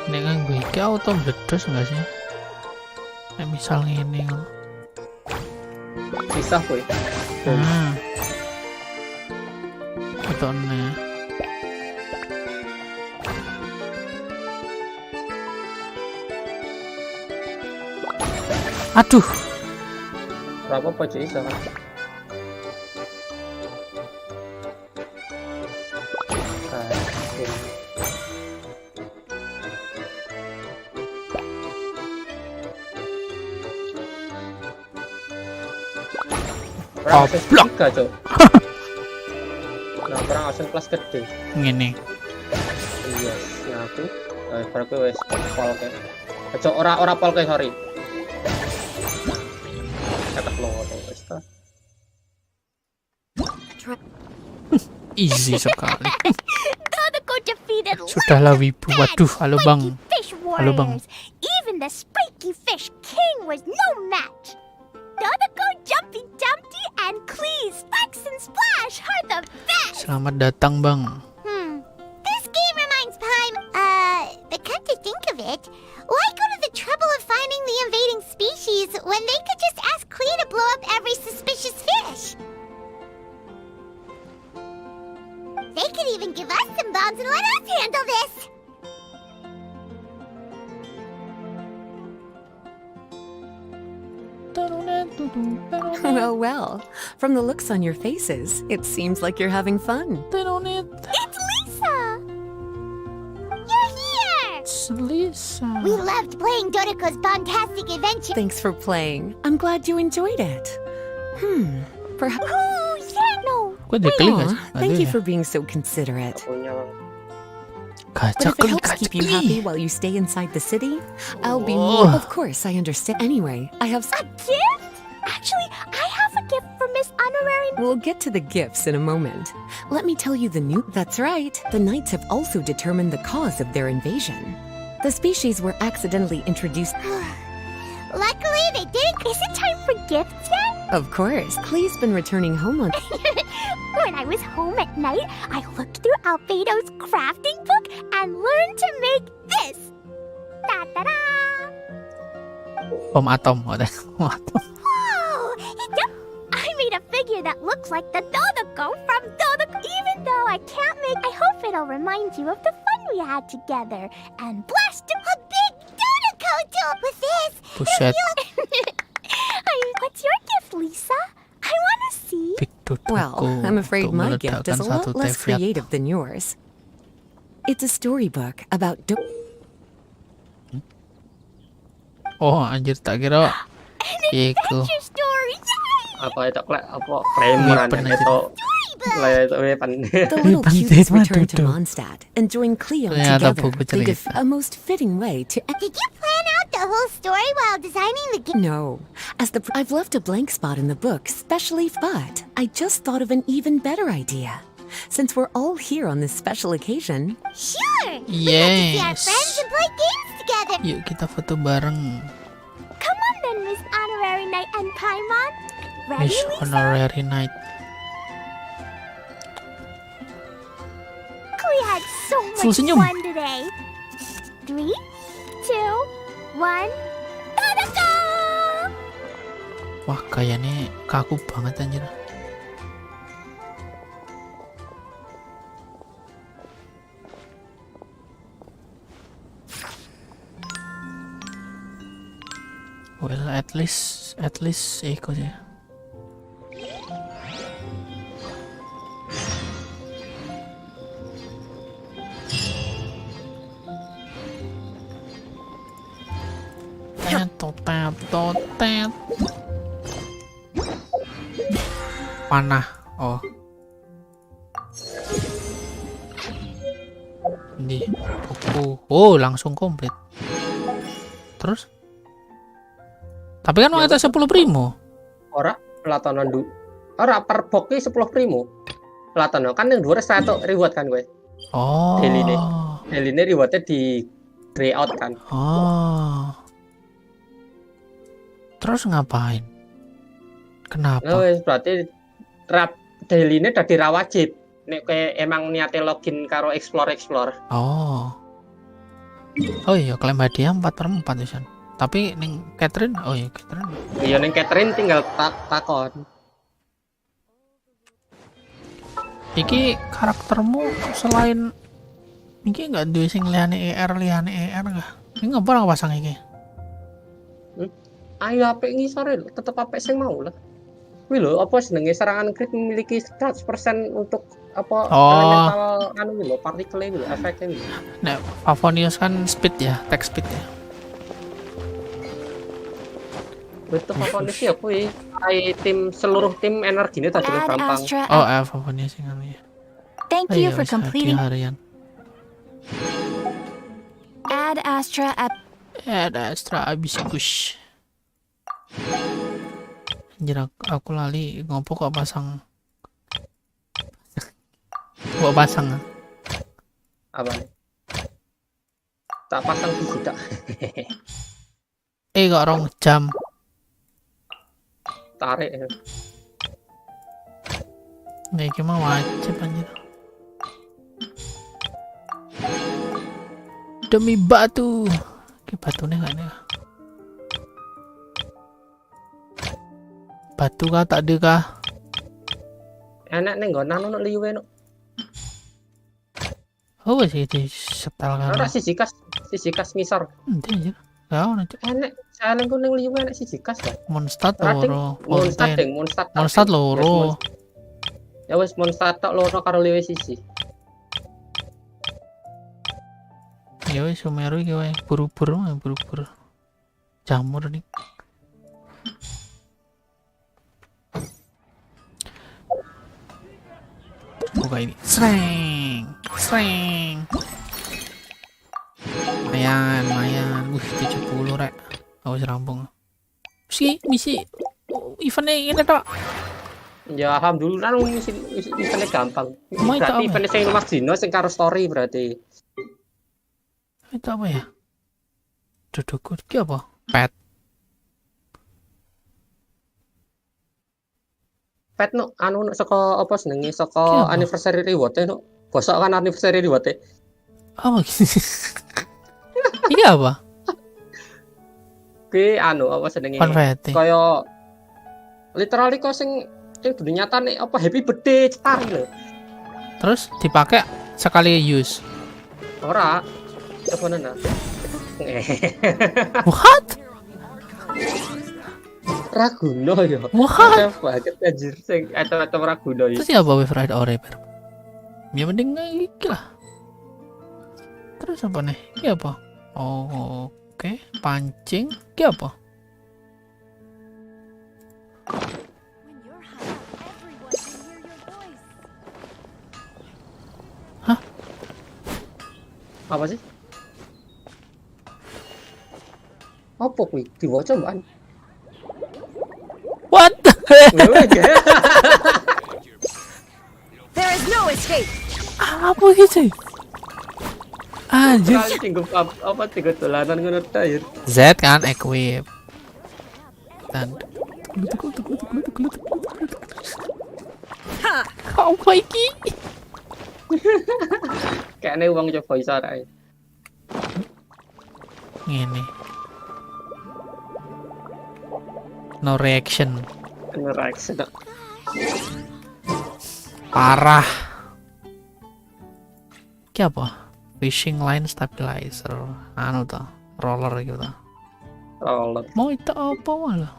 Dengan gue iki auto meledos enggak sih? Misalnya ini bisa gue. Itu nih. Aduh. Berapa pojok bisa kan? Blok Cuk. Nah, perang asen kelas gede. Ngene. Yes, nah aku berarti wes polke. Ojo ora polke, sorry. Kata lo wes ta. Easy sekali. Dodoco defeated could Sudahlah laugh at wibu. bad, Waduh, halo bang. spiky fish Halo, Bang. warriors. Even the spiky fish king was no match. Dodoko, Jumpy Dumpty, and Clee, Sparks and Splash are the best. Selamat datang bang. This game reminds Paim, but come to think of it, why go to the trouble of finding the invading species when they could just ask Clee to blow up every suspicious fish? They could even give us some bombs and let us handle this. Well, well. From the looks on your faces, it seems like you're having fun. It's Lisa! You're here! Lisa. We loved playing Dodoko's Bombastic Adventure. Thanks for playing. I'm glad you enjoyed it. Perhaps. Oh, yeah, no. Kok dia klik aja? Aw, thank you for being so considerate. Punya But Kaca if it klik, helps kaca keep you happy klik. while you stay inside the city, I'll be Oh. more. Of course, I understand. Anyway, I have. A gift? Actually, I have a gift for Miss Honorary. We'll get to the gifts in a moment. Let me tell you the new. That's right. The Knights have also determined the cause of their invasion. The species were accidentally introduced. Luckily, they didn't. Is it time for gifts yet? Of course, Clee's been returning home on. When I was home at night, I looked through Albedo's crafting book and learned to make this. Ta-da-da! Bom atom. Ada bom atom. Oh, yep. I made a figure that looks like the Dodoko from Dodoko. Even though I can't make, I hope it'll remind you of the fun we had together. And blast a big Dodoko doll with this. Buset. What's your gift, Lisa? I want to see. Big Dodoku Well, I'm afraid untuk my gift is meledakkan a lot satu less teviat. creative than yours. It's a storybook about. Oh anjir, tak kira iku. Your story. apa itu apa preman Weapon itu weapon. The little Bang, cuties Terima, return to Duduk. Mondstadt and join Cleon Ternyata together. buku They cerita. a most fitting way to. Did you plan out the whole story while designing the gift? No, I've left a blank spot in the book, specially. But I just thought of an even better idea. Since we're all here on this special occasion, Sure. We get to see our Yes. friends and play games together. Yuk kita foto bareng. Come on then, Miss Honorary Knight and Paimon. Ready, Miss Lisa? Honorary Knight. We had so Full much senyum. fun today. 3, 2, 1, Dodoko! Wah kayaknya kaku banget anjir. Well, at least iku sih. Totet. Panah. Oh. Ini buku. Oh, langsung komplit. Terus? Tapi kan ada 10 primo. Ora pelatonan du. Ora per box 10 primo. Pelatonan kan yang dhuwur 100 reward kan gue. Oh. Daily rewardnya di grey out kan. Oh. Terus ngapain? Kenapa? Nah, wes berarti daily-ne dadi ra wajib. Nek kayak emang niate login karo explore. Oh. Oh iya, klaim hadiah 4/4 ya. Tapi ning Catherine, oh iya Catherine. Iya ning Catherine tinggal takon. Iki karaktermu selain iki enggak duwe sing liyane ER enggak? Ini ngapa ora pasang iki? Ayo apik ngisore tetep apik sing mau lah. Kuwi lho apa jenenge serangan crit memiliki 100% untuk apa elemental anu iki lho partikel iki lho efeknya iki. Nek Favonius kan speed ya, attack speed ya. Betul Favonius ya kuwi. Tim seluruh tim energinya tadi Add gampang. Astra. Oh, Favonius sing anu ya. Thank Oh, you iya, for wis completing. hadiah harian. Add Astra. Ada extra hibiscus. Anjir aku lali ngopo kok pasang. Kok pasang? Apa? tak pasang TV tak. Kok 2 jam. Tarik. Nah, iki mah wajib anjir. Demi batu. Oke, batunya enggak nih. Batu kah tak ada kah? Enak nih nggonan ono liwe no. Oh, wis iki setel kan. Ora siji kas ngisor. Endi anjir. Ya ono cuk. Enak challenge ku ning liwe enak siji kas ya. Monstat Rating loro. Monstat Fonten. ding, Monstat. Monstat loro. Ya wis Monstat tok loro karo liwe siji. Ya wis Sumeru iki wae. Buru-buru. Jamur nih. Buka ini. Sreng. Lumayan. 70 rek. Awas rampung. Misi eventnya ini tok. Ya alhamdulillah eventnya gampang. Mau itu Berarti apa? eventnya sing lumas dino sing karo story berarti. Itu apa ya? Dudukku iki apa? Pet. Pet no anu saka apa senenge Ki saka apa? anniversary reward no. Bosok kan anniversary reward. Apa gitu? Ini apa? Ki anu apa senenge? Konfeti. Kaya literally kok sing dunia nyata nih apa happy birthday cetar lho. Terus dipakai sekali use. Ora. Coba nana. What? Raguno ya. What? Banget anjir sing acem-acem Raguno ya. Terus ya apa wave ride oreper? Ya mending iki lah. Terus apa nih? Ini apa? Oh, oke. Pancing. Ini apa? Hah? Apa sih? Apa kuwi? Diwaca mbak? What the heck? There is no escape. Apa gitu? Anjir. Kali tinggal apa tiga dolanan ngono ta ya. Z kan equip. Dan apa iki? Kayaknya uang coba bisa ae. Ngene. No reaction. Reaction. Parah. Iki apa? Fishing line stabilizer. Anu ta, roller gitu. Roller. Mau itu apa malah?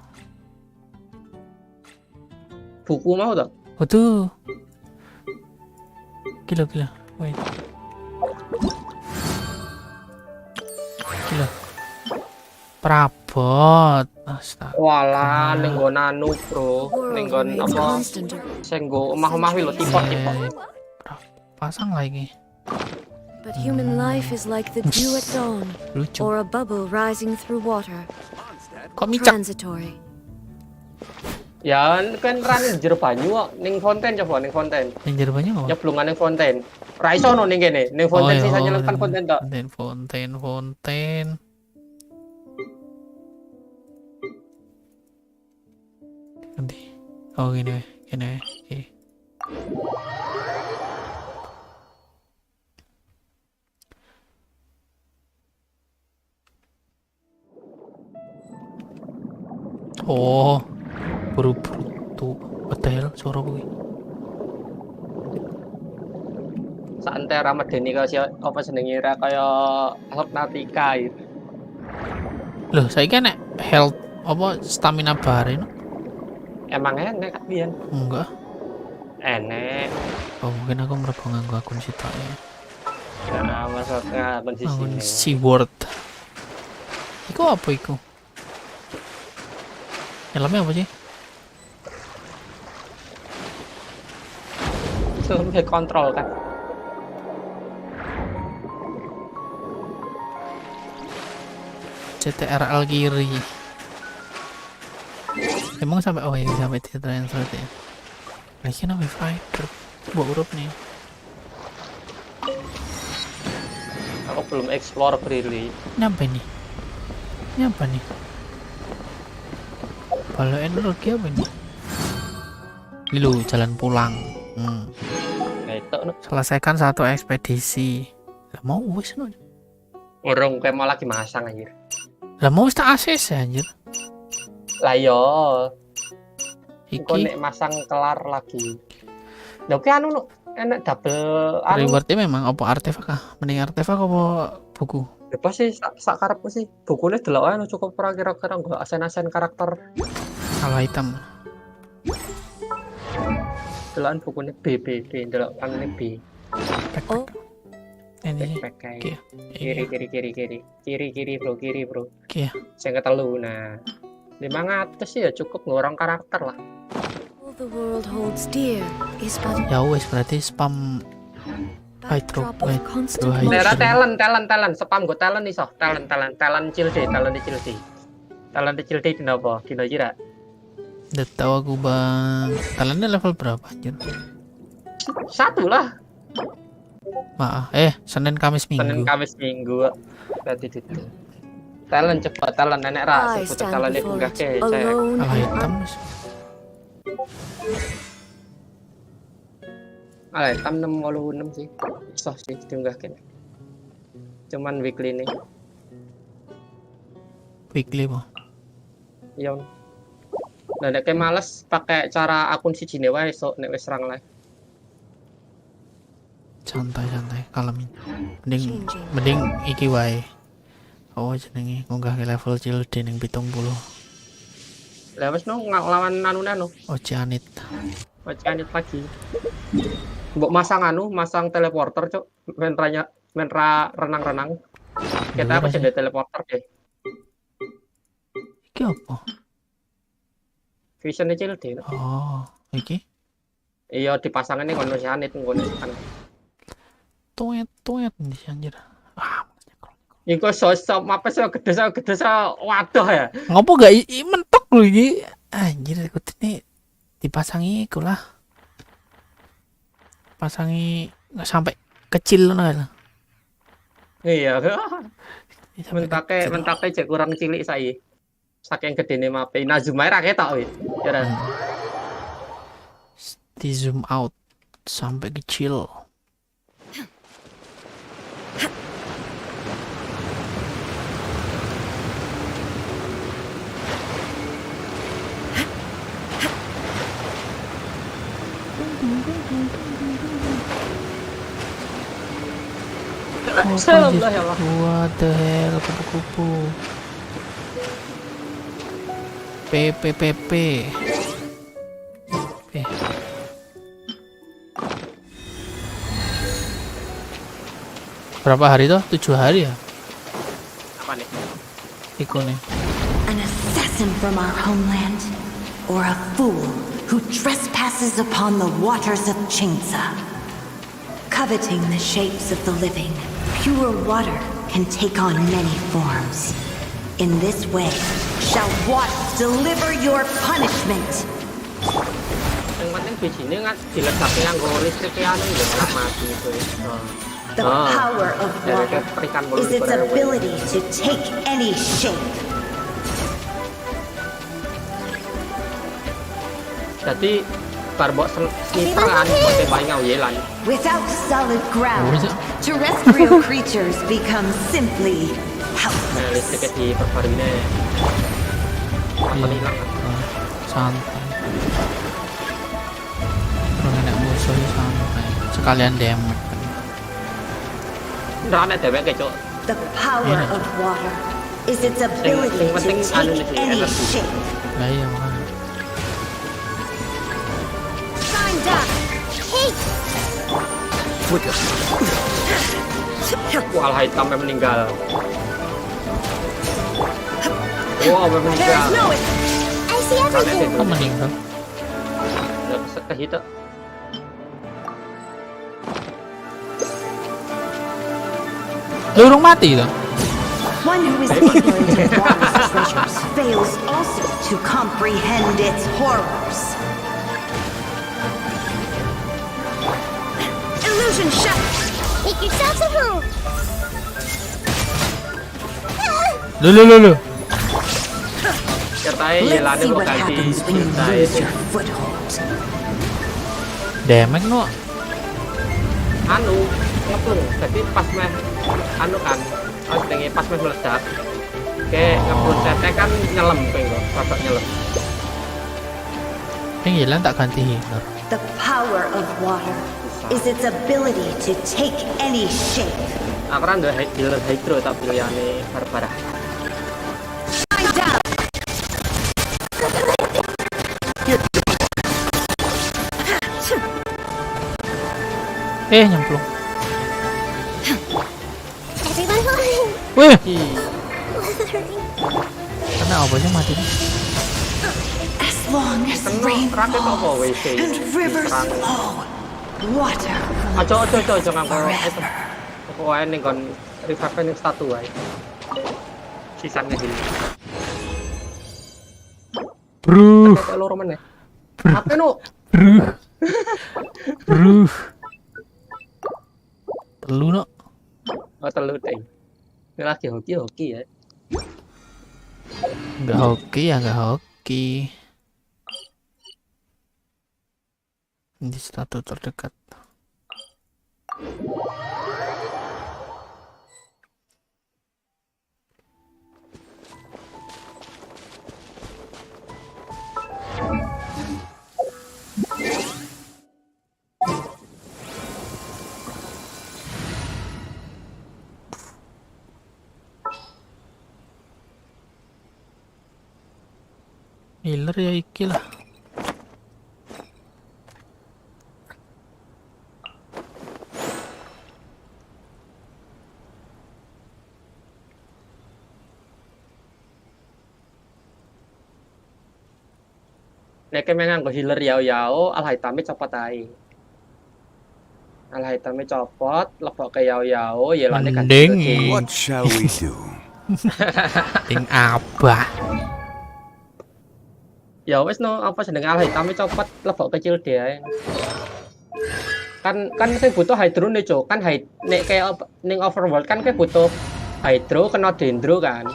Buku mau tak? Waduh. Gila. Wait. Gila. Prabot. Astaga. Walah, ning nggon anu, Bro. World Ning nggon remains apa? constant. Sing nggo omah-omah wi lho, tipot. Pasang lagi. But human life is like the dew at dawn, Lucu. or a bubble rising through water, Kok micak? transitory. Ya kan ran jero banyu kok ning fonten coba ning fonten. Yang jerbannya apa? Nyeblungan ning fonten. Ora iso no ning kene. Ning fonten iya, sisa nyelepan fonten tok. Fonten. Nanti. Oh gini. Oh, buru-buru tuh. What the hell? Suara gue. Santai ra medeni kaya apa jenenge ra kaya Subnautica ya. Loh, saya kan health apa stamina bar ini? Emang enek kan pian? Enggak. Enek. Oh, mungkin aku mereka nganggo akun sitok ya. Karena maksudnya Akun kondisi Seaward. Iku apa iku? Helmnya apa sih? itu kontrol kan. CTRL kiri. Emang sampai sampai translate ya. Lagi namanya fighter. Buat huruf nih. Oh, belum explore brillian. Ini apa nih? Balok energi apa ini? Ini loh, jalan pulang. Nah, itu Selesaikan 1 ekspedisi. Lah mau wis no. urung kayak mau lagi masang anjir. Lah mau wis tak ACC anjir. Lah yo, engko Iki nek masang kelar lagi. Lah oke anu no, enak double anu. rewardnya memang apa artefak kah? Mending artefak apa buku? Apa sih sak karepku sih. Bukunya delok ae cukup ora kira-kira nggo asen-asen karakter. Kalau hitam. Delokan bukunya B delok anune B. Oh, Ini Backpack Oke. kae. Kiri bro. Oke. Sing ketelu nah. 500 sih ya cukup ngorong karakter lah. all the world holds dear is but Ya wes berarti spam backdrop of wait, constant wait. Daerah motion. talent spam go talent iso. Talent cilde. Talent cilde dina apa? Dina jira. Udah tahu aku bang. Talentnya level berapa anjir? 1 lah. Maaf. Senin Kamis Senin Minggu. Kamis Minggu. Berarti itu. Talent cepat talent nenek ra I sebut stand talent before enggak it ke. alone Kalau and hitam wis. Ah, hitam 686 sih. Iso sih diunggahke. Cuman weekly nih. Weekly po. Iya. Nah, nek males pakai cara akun sijine wae sok nek wis rang live. Santai kalem. Mending changing. iki wae. Oh jenenge ngunggah ke level cilde ning 70. Lah wis no nglawan anu. Oh Cianit. Wacanit pagi. Mbok masang teleporter, Cuk. Men renang-renang. Kita apa sih ada teleporter deh. Iki apa? Vision cilde. Oh, iki Iya dipasangin ning ngono Cianit ngono kan. tuet nih anjir. Iku sosok apa sih gede waduh ya. Ngopo gak mentok lu iki? Anjir aku ini dipasangi iku lah. Pasangi nggak sampai kecil lah. Iya. Mentake cek kurang cilik saiki. Saking gedene mape. Nazumai ra ketok wis. Kira. Di zoom out sampai kecil. Salam lah ya Allah. What the hell, kupu-kupu. PPPP. Berapa hari tuh? 7 hari ya? Apa nih? Iku nih. An assassin from our homeland, or a fool who trespasses upon the waters of Chingsa. Coveting the shapes of the living, pure water can take on many forms. In this way, shall water deliver your punishment. Yang penting bijine nggak diledaknya nganggo listrik anu ya nggak mati itu. The power of water is its ability to take any shape. Jadi barbok sniper kan pakai banyak nyawilan. Without solid ground, terrestrial creatures become simply Nah, helpless. listriknya diperbarui apa hilang kan? Santai. Kalau nenek musuhnya santai. Sekalian damage. Nggak ada dewek kayak Cuk. The power of water is its ability Sing to penting anu take nih, any energi. shape. Nah iya makanya. Time's up. Hey, Wah, hitamnya meninggal. Wow, meninggal. I see everything. Kok meninggal? Nggak bisa kehitung. Lurung mati tuh. One who is ignorant of water's treasures fails also to comprehend its horrors. Illusion shut. Make yourselves at home. Lu. Ceritanya Let's Yelane see kok what ganti happens when you ceritanya lose itu. your foothold. Demek no. Anu ngeplung jadi pas meh anu kan pas meh meledak kayak ngeplung cetek kan nyelam kayak kok rodok nyelam. Yang hilang tak ganti healer. The power of water is its ability to take any shape. Aku kan udah healer hydro tak pilihannya Barbara. Nyemplung. Everyone hold. Wih, Ih, kena apa sih mati? As long as kena rain raket apa falls WC and rivers diserang. flow, water Aja jangan kalau itu forever. pokoknya nih kon revive nih satu aja sisanya gini Bro, kayak loro meneh apa no bro. Telu no. oh telu deh ini lagi hoki ya Enggak hoki ya, enggak hoki. Ini satu terdekat. Healer ya iki lah. nek nganggo healer yao al hitamnya copot ae al hitamnya copot lebok ke yao Yelane ganti Mending. ke What shall we do? Ting apa? ya wes no apa sedang al hitamnya copot lebok kecil dia kan saya butuh hydro nih cok kan nek kayak ning overworld kan kayak butuh hydro kena dendro kan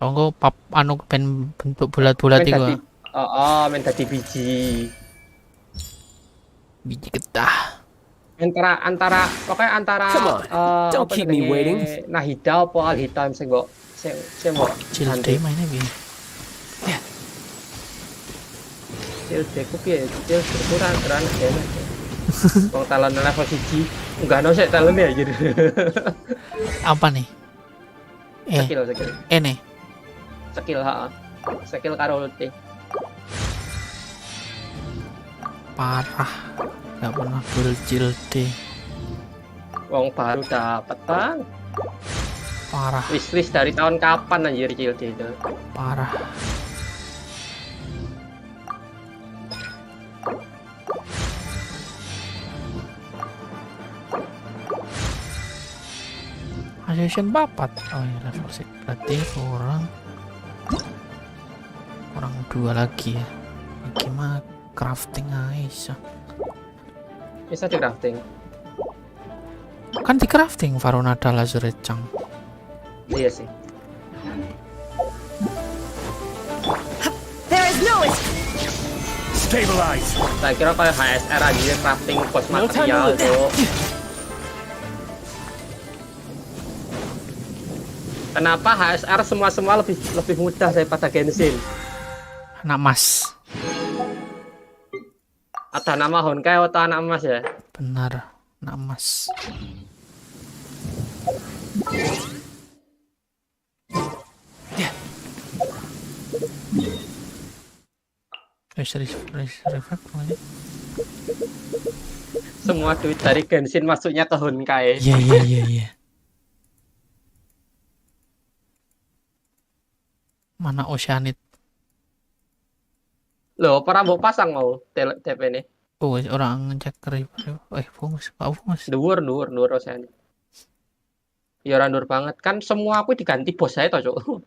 Oh enggak pap anu pen bentuk bulat-bulat itu. men dadi biji Getah. antara pokoknya antara Come on, don't apa keep me jenenge, waiting. Nahida apa al hitam sing kok sing kok Cilde mainnya bi. Cilde ku piye Cilde kurang keren kene wong talon level 1 enggak ono sik talon ya jadi Apa nih? skill Nih. skill skill karo ulti Parah. Gak pernah full Cilde. wong baru dapat bang Parah. wishlist dari tahun kapan anjir Cilde itu Parah. Ascension 4. Oh ya level 6 berarti kurang 2 lagi ya. Gimana crafting aja? bisa di crafting Kan di crafting Varunada Lazurecang. iya sih There is no Stabilize. saya kira kayak HSR aja crafting pos material tuh kenapa HSR semua lebih mudah daripada Genshin Anak mas. ada nama Honkai atau anak emas ya Benar. Anak mas. Reflect aja. semua duit dari Genshin masuknya ke Honkai Iya. Mana Oceanit? loh pernah mau pasang mau TP ini Oh, orang ngecek review. Fokus, Pak fokus. dhuwur Ocean ya ora dhuwur banget kan semua aku diganti bos saya toh cuk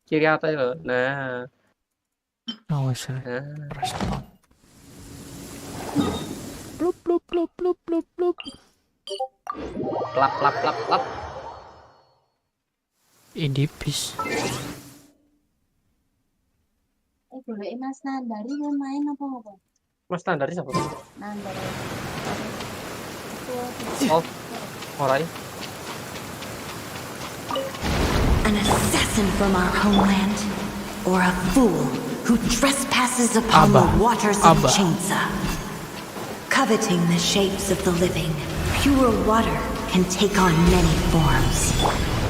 kiri atas loh nah Oh, sorry. Respon. Blup. plap Indipis. Golek Mas Nandari yang main apa? Mas standar siapa? Nandari. Oh, alright. An assassin from our homeland, or a fool who trespasses upon the waters of Chainsa. Coveting the shapes of the living, pure water can take on many forms.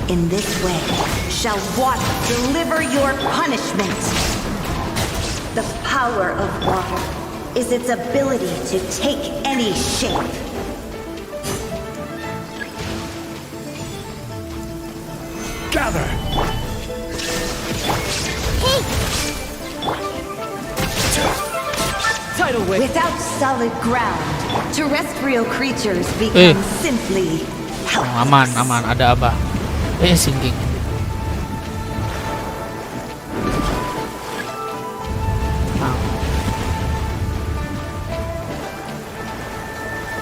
In this way, shall water deliver your punishment. The power of water is its ability to take any shape. Gather! Without solid ground, terrestrial creatures become simply helpless. Aman, ada apa? Sinking.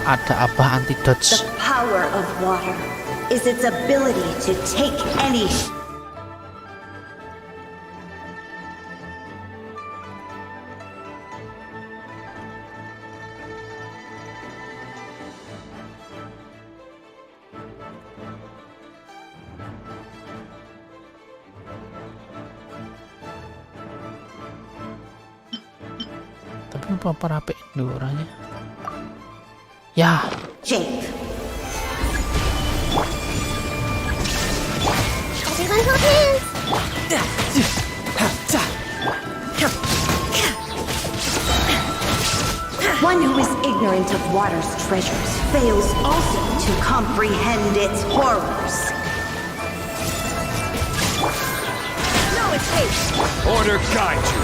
Ada apa antidote? The power of water is its ability to take any Tapi apa rapi dulu orangnya? Ya. shape. Everyone hold hands. One who is ignorant of water's treasures fails also to comprehend its horrors. No escape. Order guide you.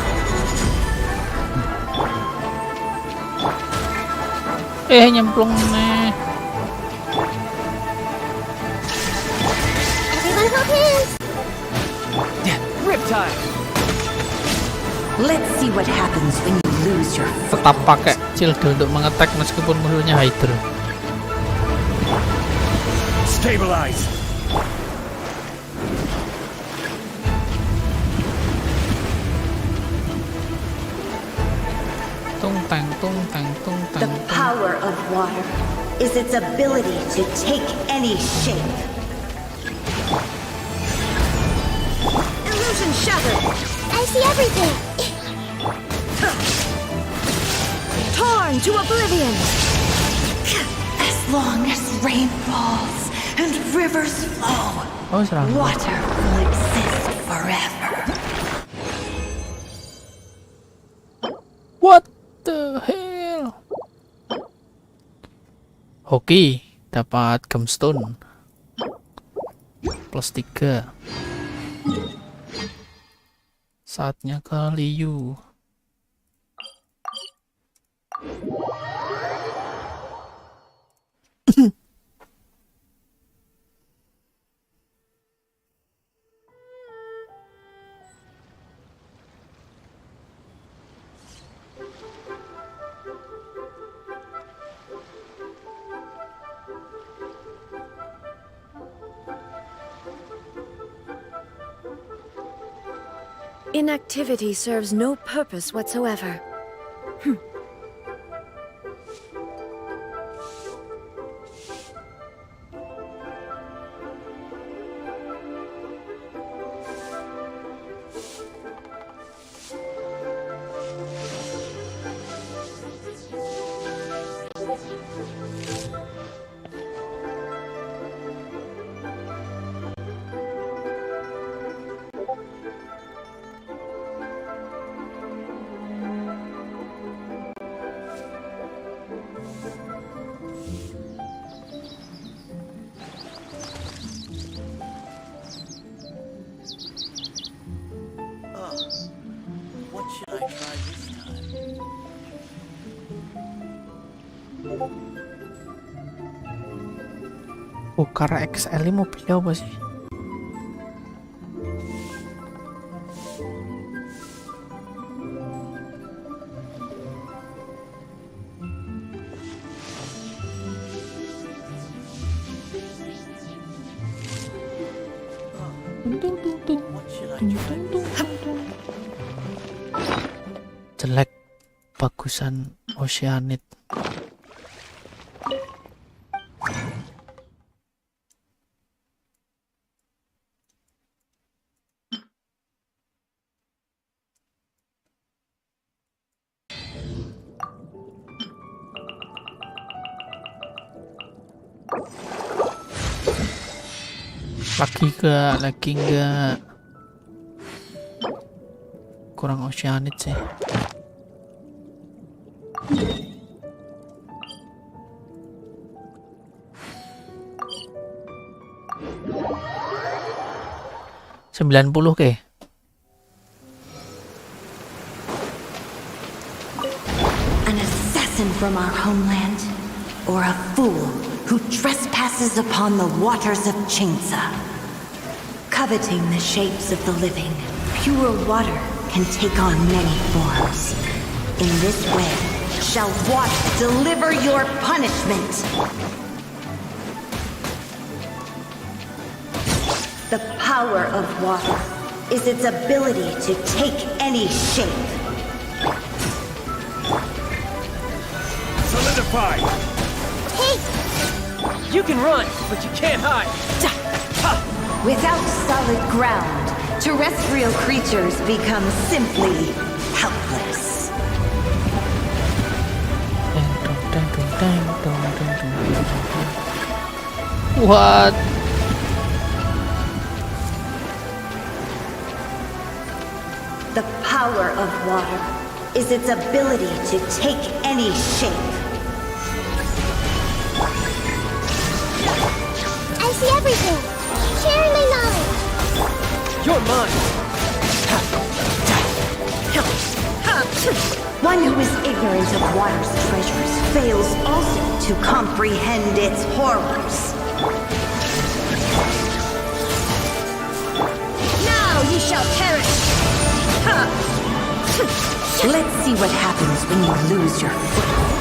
Nyemplung nih. Everyone hold hands. Riptide. Let's see what happens when you lose your Tetap pakai shield untuk mengetek meskipun musuhnya Hydra. Stabilize. The power of water is its ability to take any shape. Illusion shattered. I see everything. Torn to oblivion. As long as rain falls and rivers flow, water will exist forever. What the hell? Hoki dapat gemstone +3. Saatnya ke Liu. Inactivity serves no purpose whatsoever. What should I try this time? Karena XL ini mobilnya apa sih? What should I try this time? Jelek, bagusan oceanit. Lagi enggak. Kurang oceanit sih. Sembilan puluh ke. An assassin from our homeland, or a fool who trespasses upon the waters of Chainsa. Coveting the shapes of the living, pure water can take on many forms. In this way, shall water deliver your punishment. The power of water is its ability to take any shape. Solidify! You can run, but you can't hide. Without solid ground, terrestrial creatures become simply helpless. What? The power of water is its ability to take any shape. I see everything. Sharing my knowledge. You're mine. One who is ignorant of water's treasures fails also to comprehend its horrors. Now ye shall perish! Let's see what happens when you lose your foothold.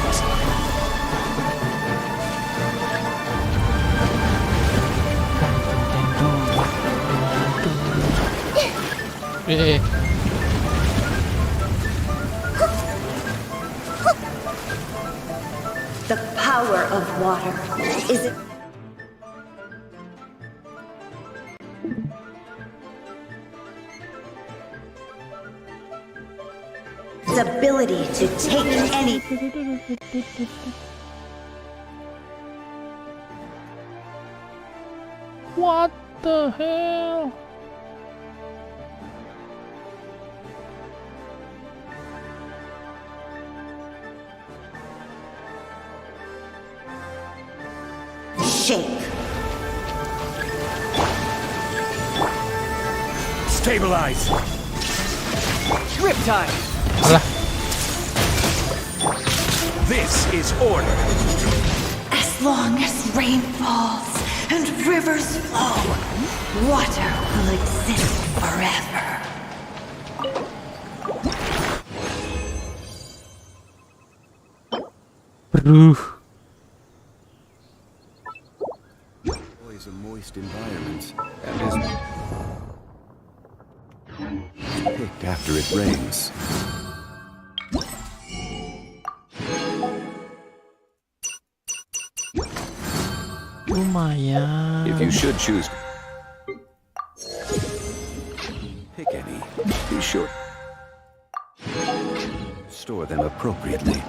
The power of water is its ability to take any. What the hell? Shape. Stabilize. Riptide. Alah. This is order. As long as rain falls and rivers flow, water will exist forever. Bruh. Always a moist environment and is picked after it rains. Lumayan. If you should choose, pick any. Be sure. Store them appropriately.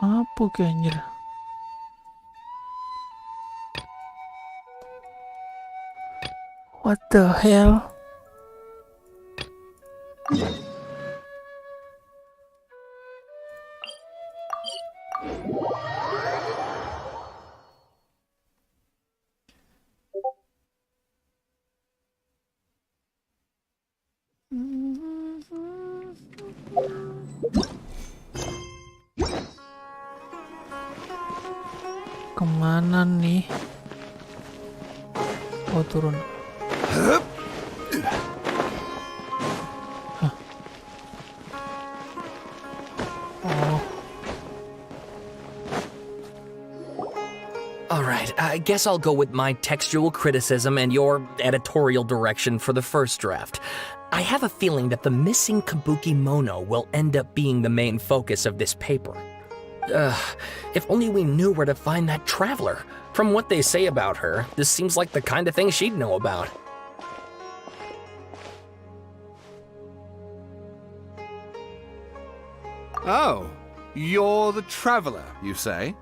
Apa ke anjir? What the hell? Kemana nih? Oh, turun. Hah. Oh. Alright, I guess I'll go with my textual criticism and your editorial direction for the first draft. I have a feeling that the missing kabuki mono will end up being the main focus of this paper. If only we knew where to find that traveler. From what they say about her, this seems like the kind of thing she'd know about. Oh, you're the traveler, you say?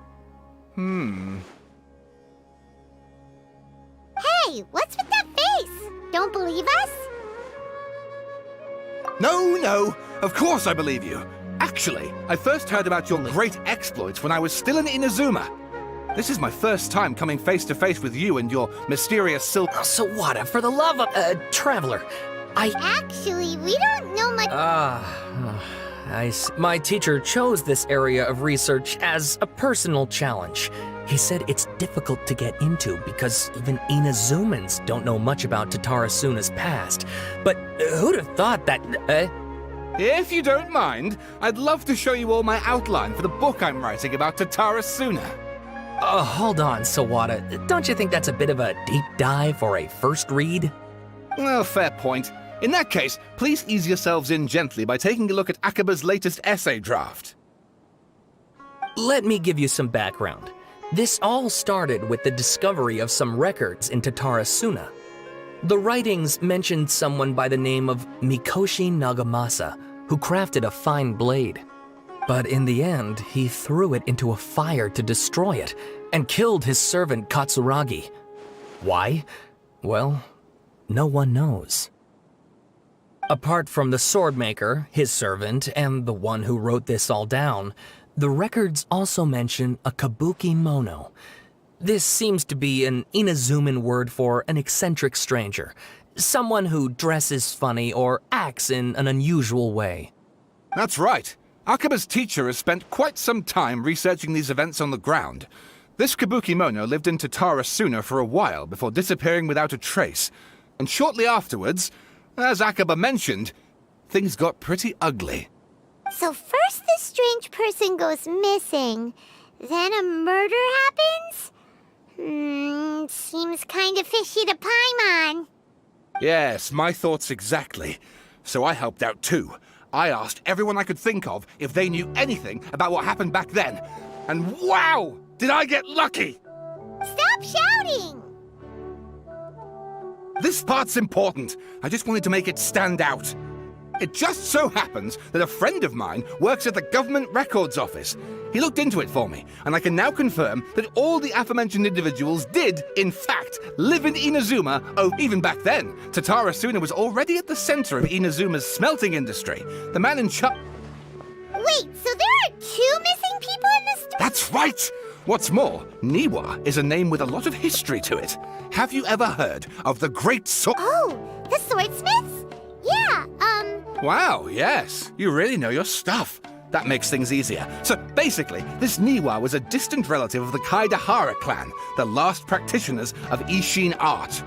Hey, what's with that face? Don't believe us? No, of course I believe you. Actually, I first heard about your great exploits when I was still in Inazuma. This is my first time coming face to face with you and your mysterious silk. So what? For the love of traveler, Actually, we don't know much. My teacher chose this area of research as a personal challenge. He said it's difficult to get into because even Inazumans don't know much about Tatarasuna's past. But who'd have thought that, If you don't mind, I'd love to show you all my outline for the book I'm writing about Tatarasuna. Hold on, Sawada. Don't you think that's a bit of a deep dive or a first read? Well, fair point. In that case, please ease yourselves in gently by taking a look at Akaba's latest essay draft. Let me give you some background. This all started with the discovery of some records in Tatarasuna. The writings mentioned someone by the name of Mikoshi Nagamasa, who crafted a fine blade. But in the end, he threw it into a fire to destroy it, and killed his servant Katsuragi. Why? Well, no one knows. Apart from the swordmaker, his servant, and the one who wrote this all down, the records also mention a kabuki mono. This seems to be an Inazuman word for an eccentric stranger, someone who dresses funny or acts in an unusual way. That's right. Akaba's teacher has spent quite some time researching these events on the ground. This kabuki mono lived in Tatarasuna for a while before disappearing without a trace. And shortly afterwards, as Akaba mentioned, things got pretty ugly. So first this strange person goes missing, then a murder happens? Seems kind of fishy to Paimon. Yes, my thoughts exactly. So I helped out too. I asked everyone I could think of if they knew anything about what happened back then. And wow! Did I get lucky! Stop shouting! This part's important. I just wanted to make it stand out. It just so happens that a friend of mine works at the Government Records Office. He looked into it for me, and I can now confirm that all the aforementioned individuals did, in fact, live in Inazuma. Oh, even back then, Tatarasuna was already at the center of Inazuma's smelting industry. The man in charge... Wait, so there are 2 missing people in this story? That's right! What's more, Niwa is a name with a lot of history to it. Have you ever heard of the Great Sword... Oh, the swordsmiths? Yeah, Wow, yes. You really know your stuff. That makes things easier. So basically, this Niwa was a distant relative of the Kaidahara clan, the last practitioners of Ishin art.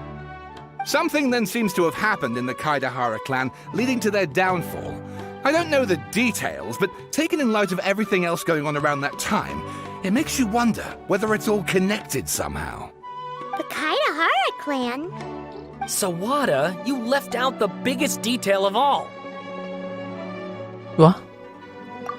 Something then seems to have happened in the Kaidahara clan, leading to their downfall. I don't know the details, but taken in light of everything else going on around that time, it makes you wonder whether it's all connected somehow. the Kaidahara clan. Sawada, you left out the biggest detail of all. What?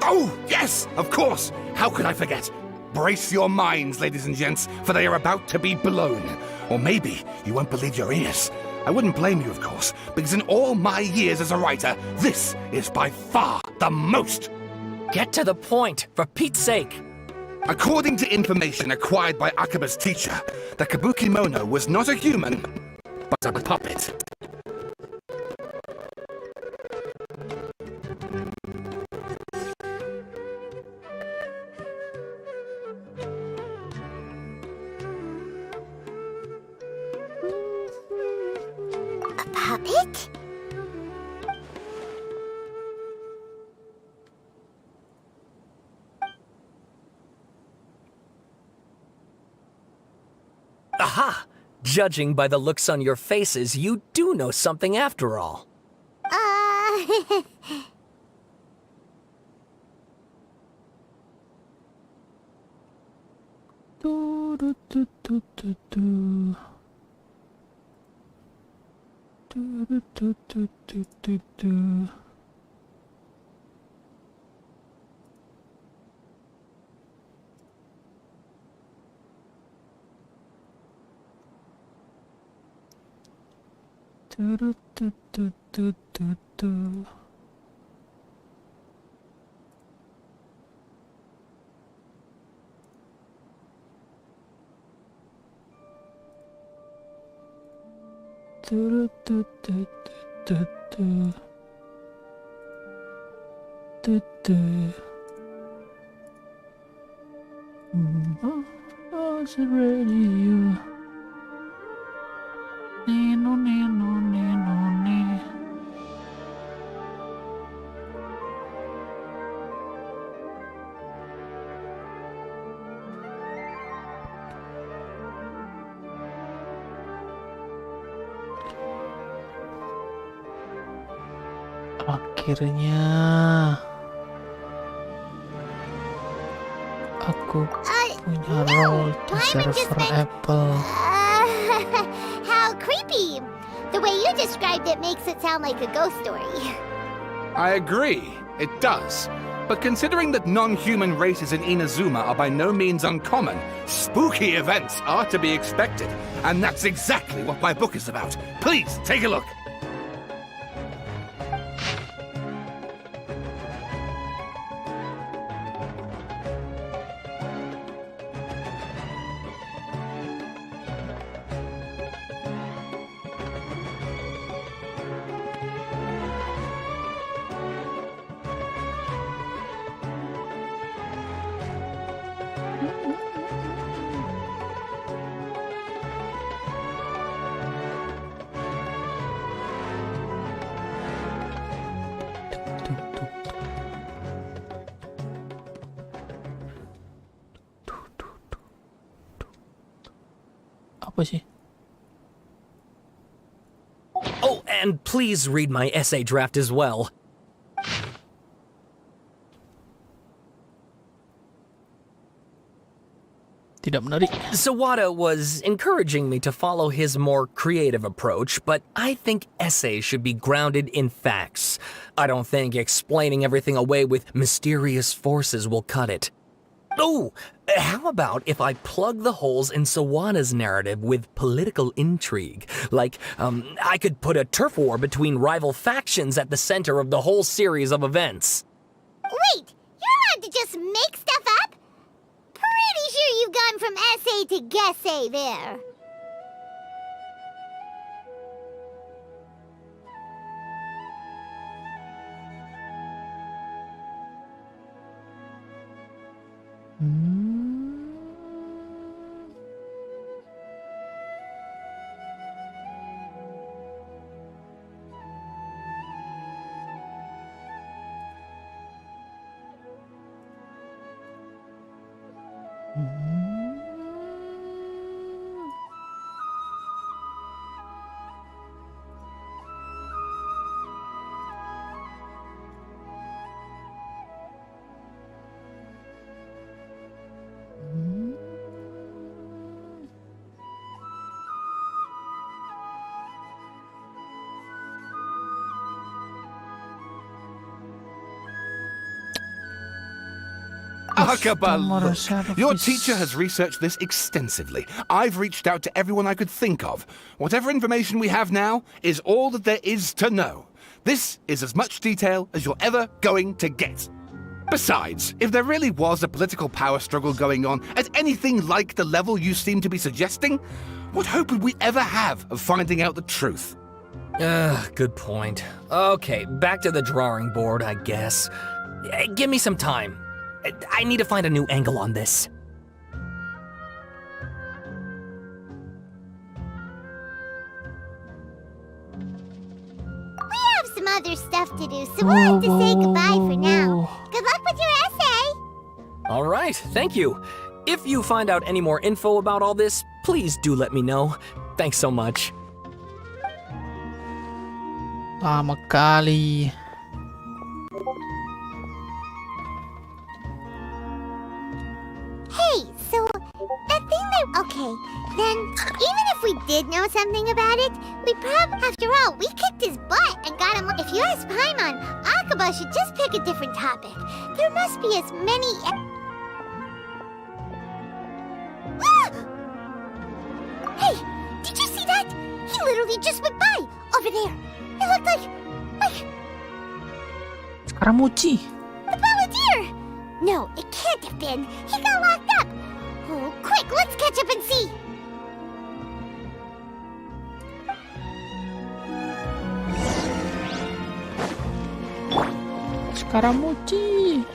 Oh, yes, of course. How could I forget? Brace your minds, ladies and gents, for they are about to be blown. Or maybe you won't believe your ears. I wouldn't blame you, of course, because in all my years as a writer, this is by far the most. Get to the point, for Pete's sake. According to information acquired by Akaba's teacher, the Kabuki Mono was not a human, but a puppet. A puppet? Aha! Judging by the looks on your faces, you do know something after all. Akhirnya aku punya role di server Apple. How creepy! The way you described it makes it sound like a ghost story. I agree, it does. But considering that non-human races in Inazuma are by no means uncommon, spooky events are to be expected. And that's exactly what my book is about. Please, take a look. Apa sih? Oh, and please read my essay draft as well. Tidak menarik. Sawada was encouraging me to follow his more creative approach, but I think essays should be grounded in facts. I don't think explaining everything away with mysterious forces will cut it. Oh, how about if I plug the holes in Sawada's narrative with political intrigue? Like, I could put a turf war between rival factions at the center of the whole series of events. Wait, you're allowed to just make stuff up? Pretty sure you've gone from essay to guessay there. Akaba, look. Your teacher has researched this extensively. I've reached out to everyone I could think of. Whatever information we have now is all that there is to know. This is as much detail as you're ever going to get. Besides, if there really was a political power struggle going on at anything like the level you seem to be suggesting, what hope would we ever have of finding out the truth? Good point. Okay, back to the drawing board, I guess. Give me some time. I need to find a new angle on this. We have some other stuff to do, so we'll have to say goodbye for now. Good luck with your essay! All right, thank you. If you find out any more info about all this, please do let me know. Thanks so much. Lama kali. Hey, so that thing okay, then even if we did know something about it, we probably, after all, we kicked his butt and got him. If you ask Paimon, Akaba should just pick a different topic. There must be as many. Hey, did you see that? He literally just went by over there. It looked like Scaramucci. the Balladeer. No, it can't have been. He got locked up. Oh, quick, let's catch up and see. Scaramucci.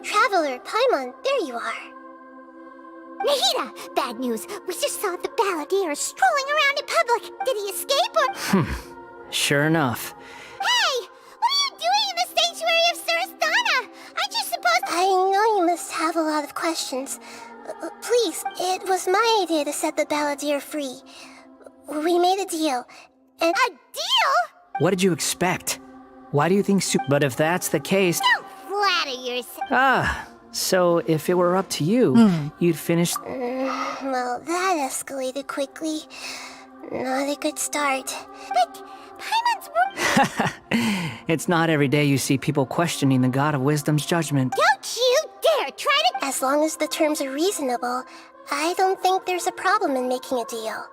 Traveler, Paimon, there you are. Nahida, bad news. We just saw the Balladeer strolling around in public. Did he escape or... Sure enough. Hey! What are you doing in the sanctuary of Surasthana? I just suppose... I know you must have a lot of questions. Please, it was my idea to set the Balladeer free. We made a deal, and... A deal? What did you expect? Why do you think But if that's the case... Don't flatter yourself. So if it were up to you, you'd finish... Well, that escalated quickly. Not a good start. But Paimon's... It's not every day you see people questioning the God of Wisdom's judgment. Don't you dare try to... As long as the terms are reasonable, I don't think there's a problem in making a deal.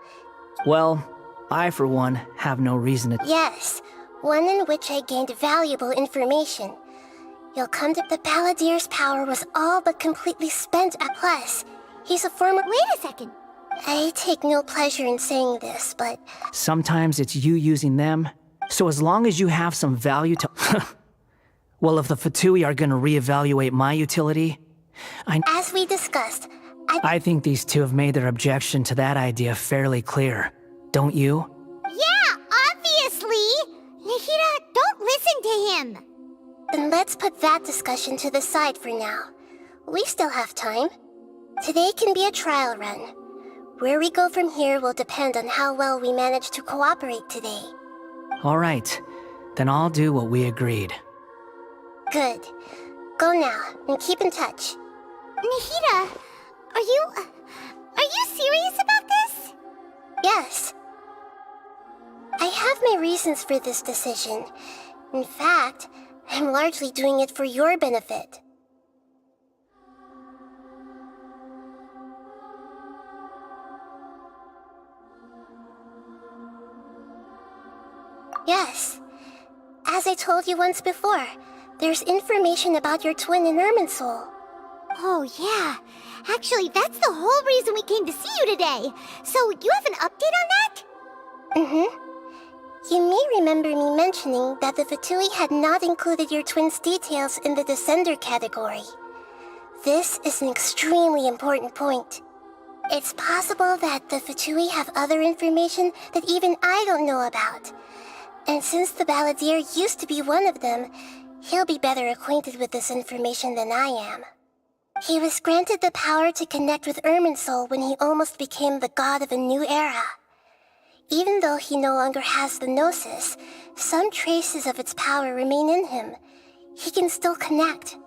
Well, I, for one, have no reason to... Yes, one in which I gained valuable information. You'll come to... The Balladeer's power was all but completely spent at Plus. He's a former... Wait a second. I take no pleasure in saying this, but... Sometimes it's you using them. So as long as you have some value to... Well, if the Fatui are gonna reevaluate my utility... As we discussed, I think these two have made their objection to that idea fairly clear. Don't you? Yeah, obviously! Nahida, don't listen to him! Then let's put that discussion to the side for now. We still have time. Today can be a trial run. Where we go from here will depend on how well we manage to cooperate today. All right. Then I'll do what we agreed. Good. Go now, and keep in touch. Nahida, are you serious about this? Yes. I have my reasons for this decision. In fact, I'm largely doing it for your benefit. Yes. As I told you once before, there's information about your twin in Irminsul. Oh, yeah. Actually, that's the whole reason we came to see you today. So, you have an update on that? Mm-hmm. You may remember me mentioning that the Fatui had not included your twin's details in the Descender category. This is an extremely important point. It's possible that the Fatui have other information that even I don't know about. And since the Balladeer used to be one of them, he'll be better acquainted with this information than I am. He was granted the power to connect with Irminsul when he almost became the god of a new era. Even though he no longer has the Gnosis, some traces of its power remain in him. He can still connect.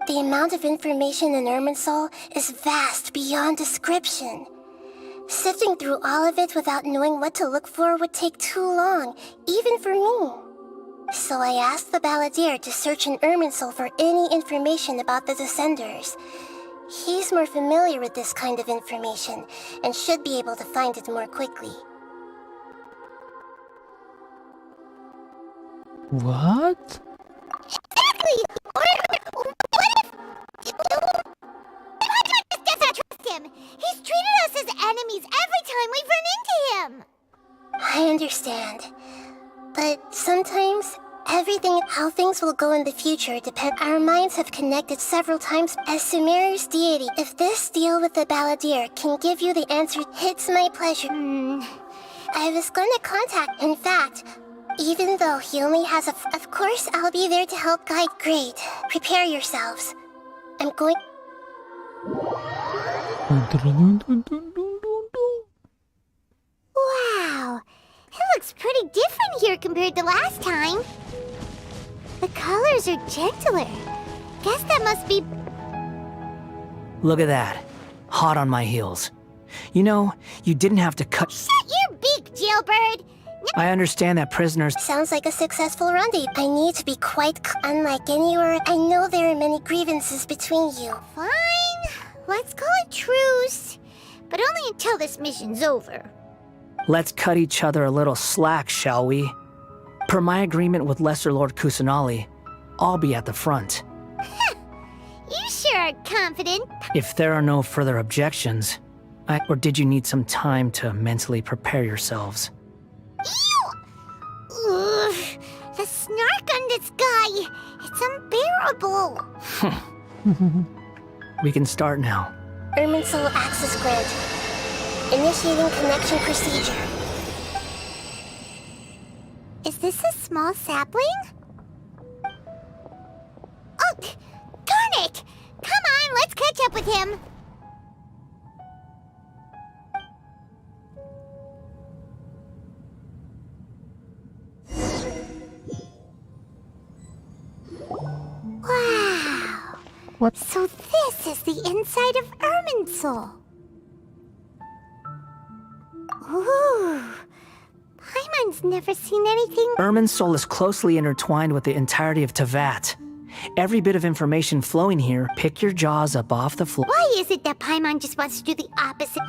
The amount of information in Irminsul is vast beyond description. Sifting through all of it without knowing what to look for would take too long, even for me. So I asked the Balladeer to search in Irminsul for any information about the Descenders. He's more familiar with this kind of information, and should be able to find it more quickly. What? Exactly! Or what if... just does not trust him! He's treated us as enemies every time we've run into him! I understand. But sometimes, how things will go in the future depend. Our minds have connected several times. As Sumerer's deity, if this deal with the balladeer can give you the answer, it's my pleasure. I was gonna contact, in fact, even though he only has of course I'll be there to help guide. Great. Prepare yourselves. I'm going... Wow! It looks pretty different here compared to last time. The colors are gentler. Guess that must be... Look at that. Hot on my heels. You know, you didn't have to cut... Shut your beak, jailbird! I understand that prisoners... Sounds like a successful rendezvous. I need to be quite... Unlike anywhere, I know there are many grievances between you. Fine. Let's call it truce. But only until this mission's over. Let's cut each other a little slack, shall we? Per my agreement with Lesser Lord Kusanali, I'll be at the front. You sure are confident. If there are no further objections, or did you need some time to mentally prepare yourselves? Ew! Ugh, the snark on this guy, it's unbearable. We can start now. Irminsul access granted. Initiating connection procedure. Is this a small sapling? Oh, darn it! Come on, let's catch up with him. Wow. What? So this is the inside of Irminsul. Ooh. Paimon's never seen anything. Irminsul is closely intertwined with the entirety of Teyvat. Every bit of information flowing here, pick your jaws up off the floor. Why is it that Paimon just wants to do the opposite?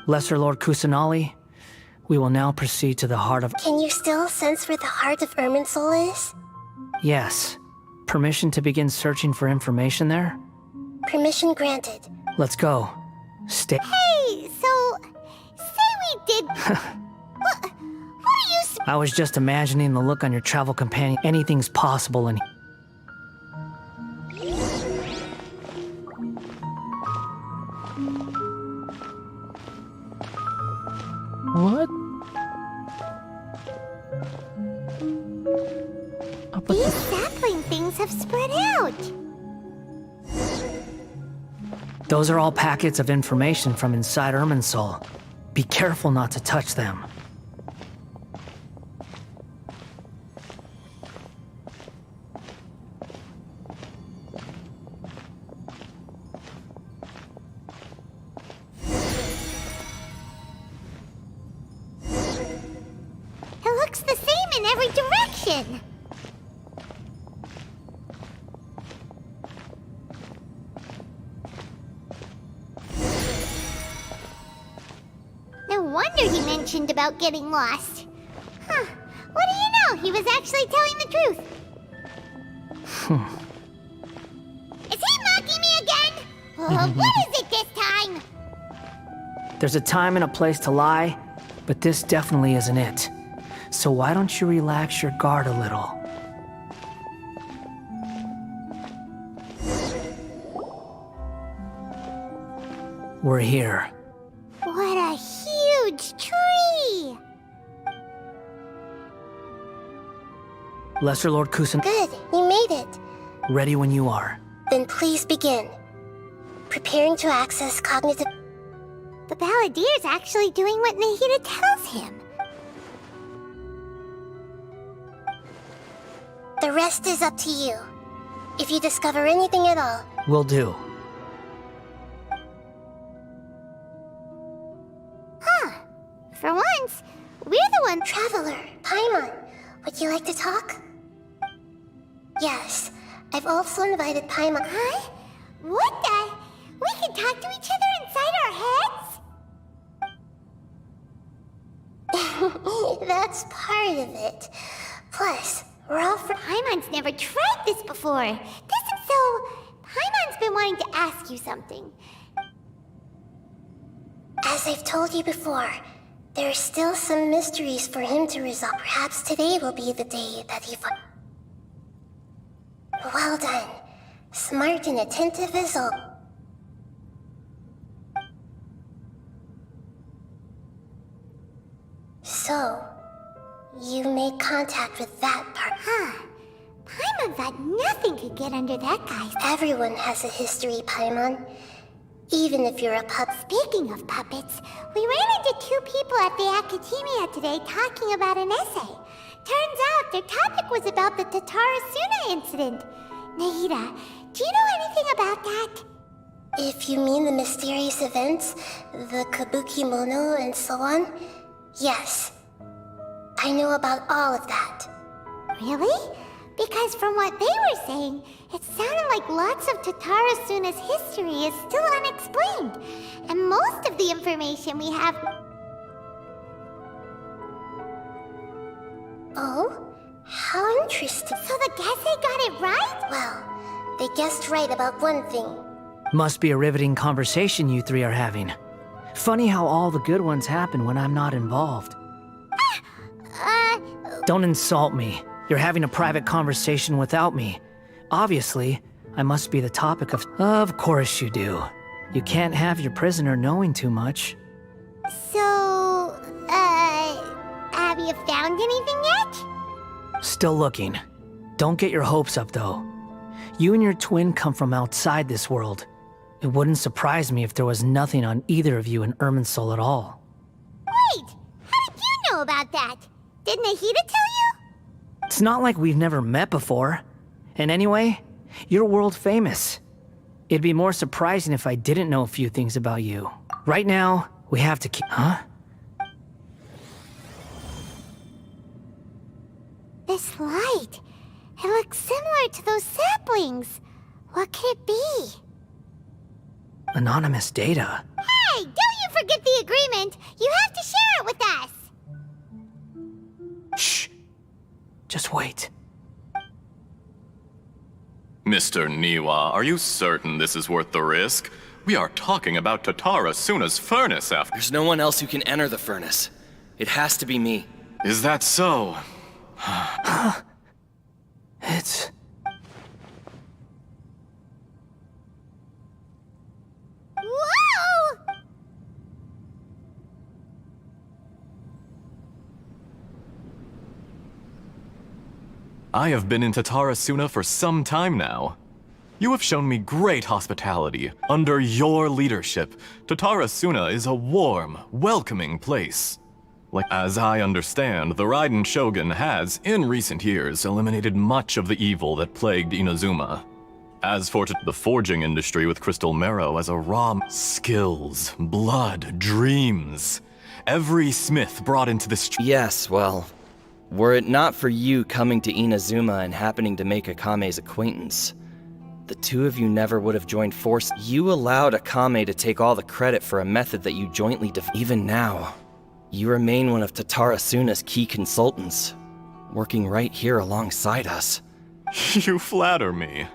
Lesser Lord Kusanali, we will now proceed to the heart of... Can you still sense where the heart of Irminsul is? Yes. Permission to begin searching for information there? Permission granted. Let's go. Stay... Hey, so... Say we did... what are you... I was just imagining the look on your travel companion. Anything's possible in... What? These sapling things have spread out. Those are all packets of information from inside Irminsul. Be careful not to touch them. It looks the same in every direction. No wonder he mentioned about getting lost. Huh. What do you know? He was actually telling the truth. Is he mocking me again? What is it this time? There's a time and a place to lie, but this definitely isn't it. So why don't you relax your guard a little? We're here. What a huge tree! Lesser Lord Kusan... Good, you made it. Ready when you are. Then please begin. Preparing to access cognitive... The balladeer's actually doing what Nahida tells him. The rest is up to you. If you discover anything at all... Will do. Huh. For once, we're the one... Traveler, Paimon, would you like to talk? Yes, I've also invited Paimon. Huh? What the? We can talk to each other inside our heads? That's part of it. Plus, we're all Paimon's never tried this before. Paimon's been wanting to ask you something. As I've told you before, there are still some mysteries for him to resolve. Perhaps today will be the day that he Well done. Smart and attentive as all. So, you made contact with that part. Huh. Paimon thought nothing could get under that guy's... Everyone has a history, Paimon. Even if you're a pup. Speaking of puppets, we ran into two people at the Academia today talking about an essay. Turns out their topic was about the Tatarasuna incident. Nahida, do you know anything about that? If you mean the mysterious events, the Kabuki Mono and so on, yes. I know about all of that. Really? Because from what they were saying, it sounded like lots of Tatarasuna's history is still unexplained. And most of the information we have... Oh? How interesting. So the Gase got it right? Well, they guessed right about one thing. Must be a riveting conversation you three are having. Funny how all the good ones happen when I'm not involved. Don't insult me. You're having a private conversation without me. Obviously, I must be the topic of... Of course you do. You can't have your prisoner knowing too much. So, have you found anything yet? Still looking. Don't get your hopes up, though. You and your twin come from outside this world. It wouldn't surprise me if there was nothing on either of you in Irminsul at all. Wait! How did you know about that? Did Nahida tell you? It's not like we've never met before. And anyway, you're world famous. It'd be more surprising if I didn't know a few things about you. Right now, we have to keep... Huh? This light. It looks similar to those saplings. What could it be? Anonymous data. Hey, don't you forget the agreement. You have to share it with us. Shh. Just wait. Mr. Niwa, are you certain this is worth the risk? We are talking about Tatarasuna's furnace after— There's no one else who can enter the furnace. It has to be me. Is that so? It's... Whoa! I have been in Tatarasuna for some time now. You have shown me great hospitality. Under your leadership, Tatarasuna is a warm, welcoming place. As I understand, the Raiden Shogun has, in recent years, eliminated much of the evil that plagued Inazuma. As for the forging industry with Crystal Marrow as a raw skills, blood, dreams. Every smith brought into this... Yes, well, were it not for you coming to Inazuma and happening to make Akame's acquaintance, the two of you never would have joined forces. You allowed Akame to take all the credit for a method that you jointly Even now, you remain one of Tatarasuna's key consultants, working right here alongside us. You flatter me.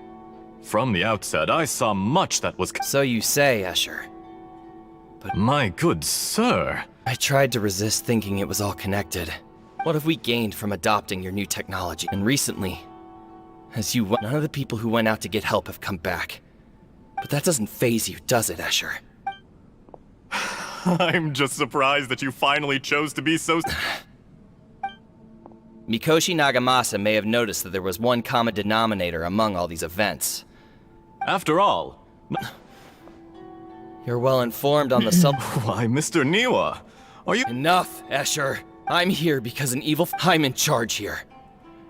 From the outset, I saw much that was... So you say, Escher. But... My good sir. I tried to resist thinking it was all connected. What have we gained from adopting your new technology? And recently, none of the people who went out to get help have come back. But that doesn't faze you, does it, Escher? I'm just surprised that you finally chose to be so... Mikoshi Nagamasa may have noticed that there was one common denominator among all these events. After all... You're well informed on the Why, Mr. Niwa, are you... Enough, Escher. I'm here because an evil... I'm in charge here.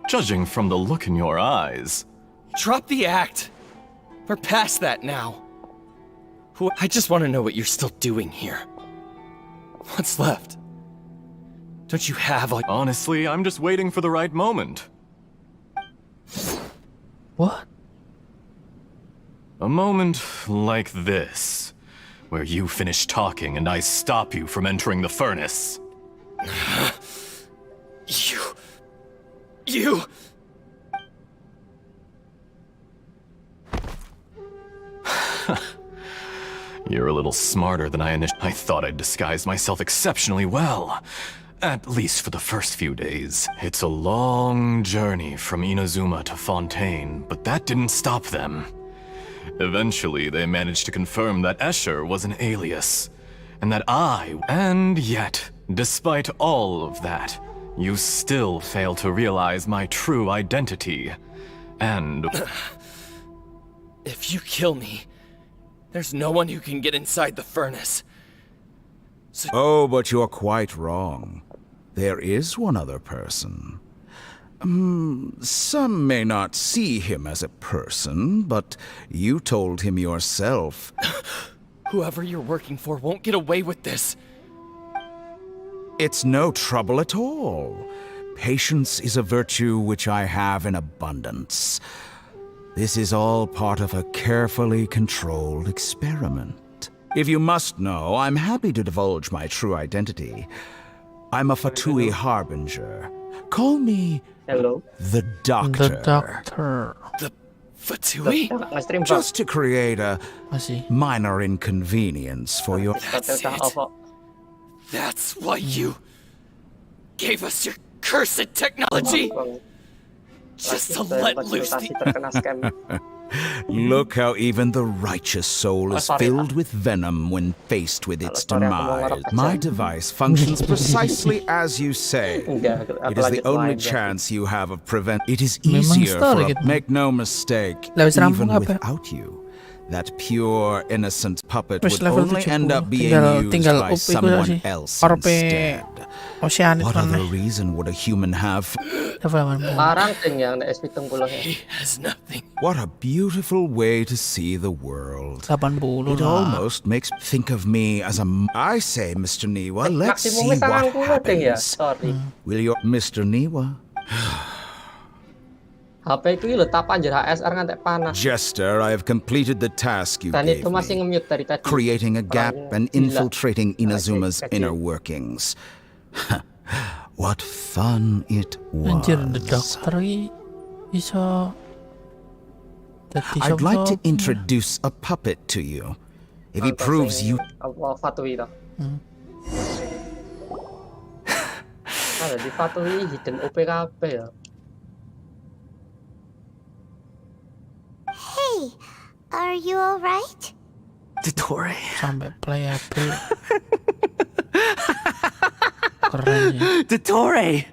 Judging from the look in your eyes... Drop the act! We're past that now. I just want to know what you're still doing here. What's left? Don't you have all... Honestly, I'm just waiting for the right moment. What? A moment like this, where you finish talking and I stop you from entering the furnace. You... You... You're a little smarter than I thought I'd disguised myself exceptionally well. At least for the first few days. It's a long journey from Inazuma to Fontaine, but that didn't stop them. Eventually, they managed to confirm that Escher was an alias, and that and yet, despite all of that, you still fail to realize my true identity. And... If you kill me, there's no one who can get inside the furnace. So oh, but you're quite wrong. There is one other person. Some may not see him as a person, but you told him yourself. Whoever you're working for won't get away with this. It's no trouble at all. Patience is a virtue which I have in abundance. This is all part of a carefully controlled experiment. If you must know, I'm happy to divulge my true identity. I'm a Fatui harbinger. Call me the Doctor. The Doctor. The Fatui? Just to create a minor inconvenience for your... That's it. That's why you gave us your cursed technology? Just to let loose the... Look how even the righteous soul is filled with venom when faced with its demise. My device functions precisely as you say. It is the only chance you have of It is easier for make no mistake, even without you. That pure, innocent puppet would only end up being used by someone else instead. What other reason would a human have? He has nothing. What a beautiful way to see the world. It almost makes me think of me as a... I say, Mr. Niwa, let's see what happens. Will you... Mr. Niwa? HP ku lho tap anjir HSR ngantek panas. Jester, I have completed the task you Dan gave itu masih me, nge-mute dari tadi. creating a gap and infiltrating Inazuma's inner workings. What fun it was. Anjir, the Doctor bisa... I'd like to introduce a puppet to you. If he proves you... Fatui toh. Ada di Fatui hidden OPKP ya. Hey, are you alright? Dottore. Sampai playable. Keren ya. Dottore!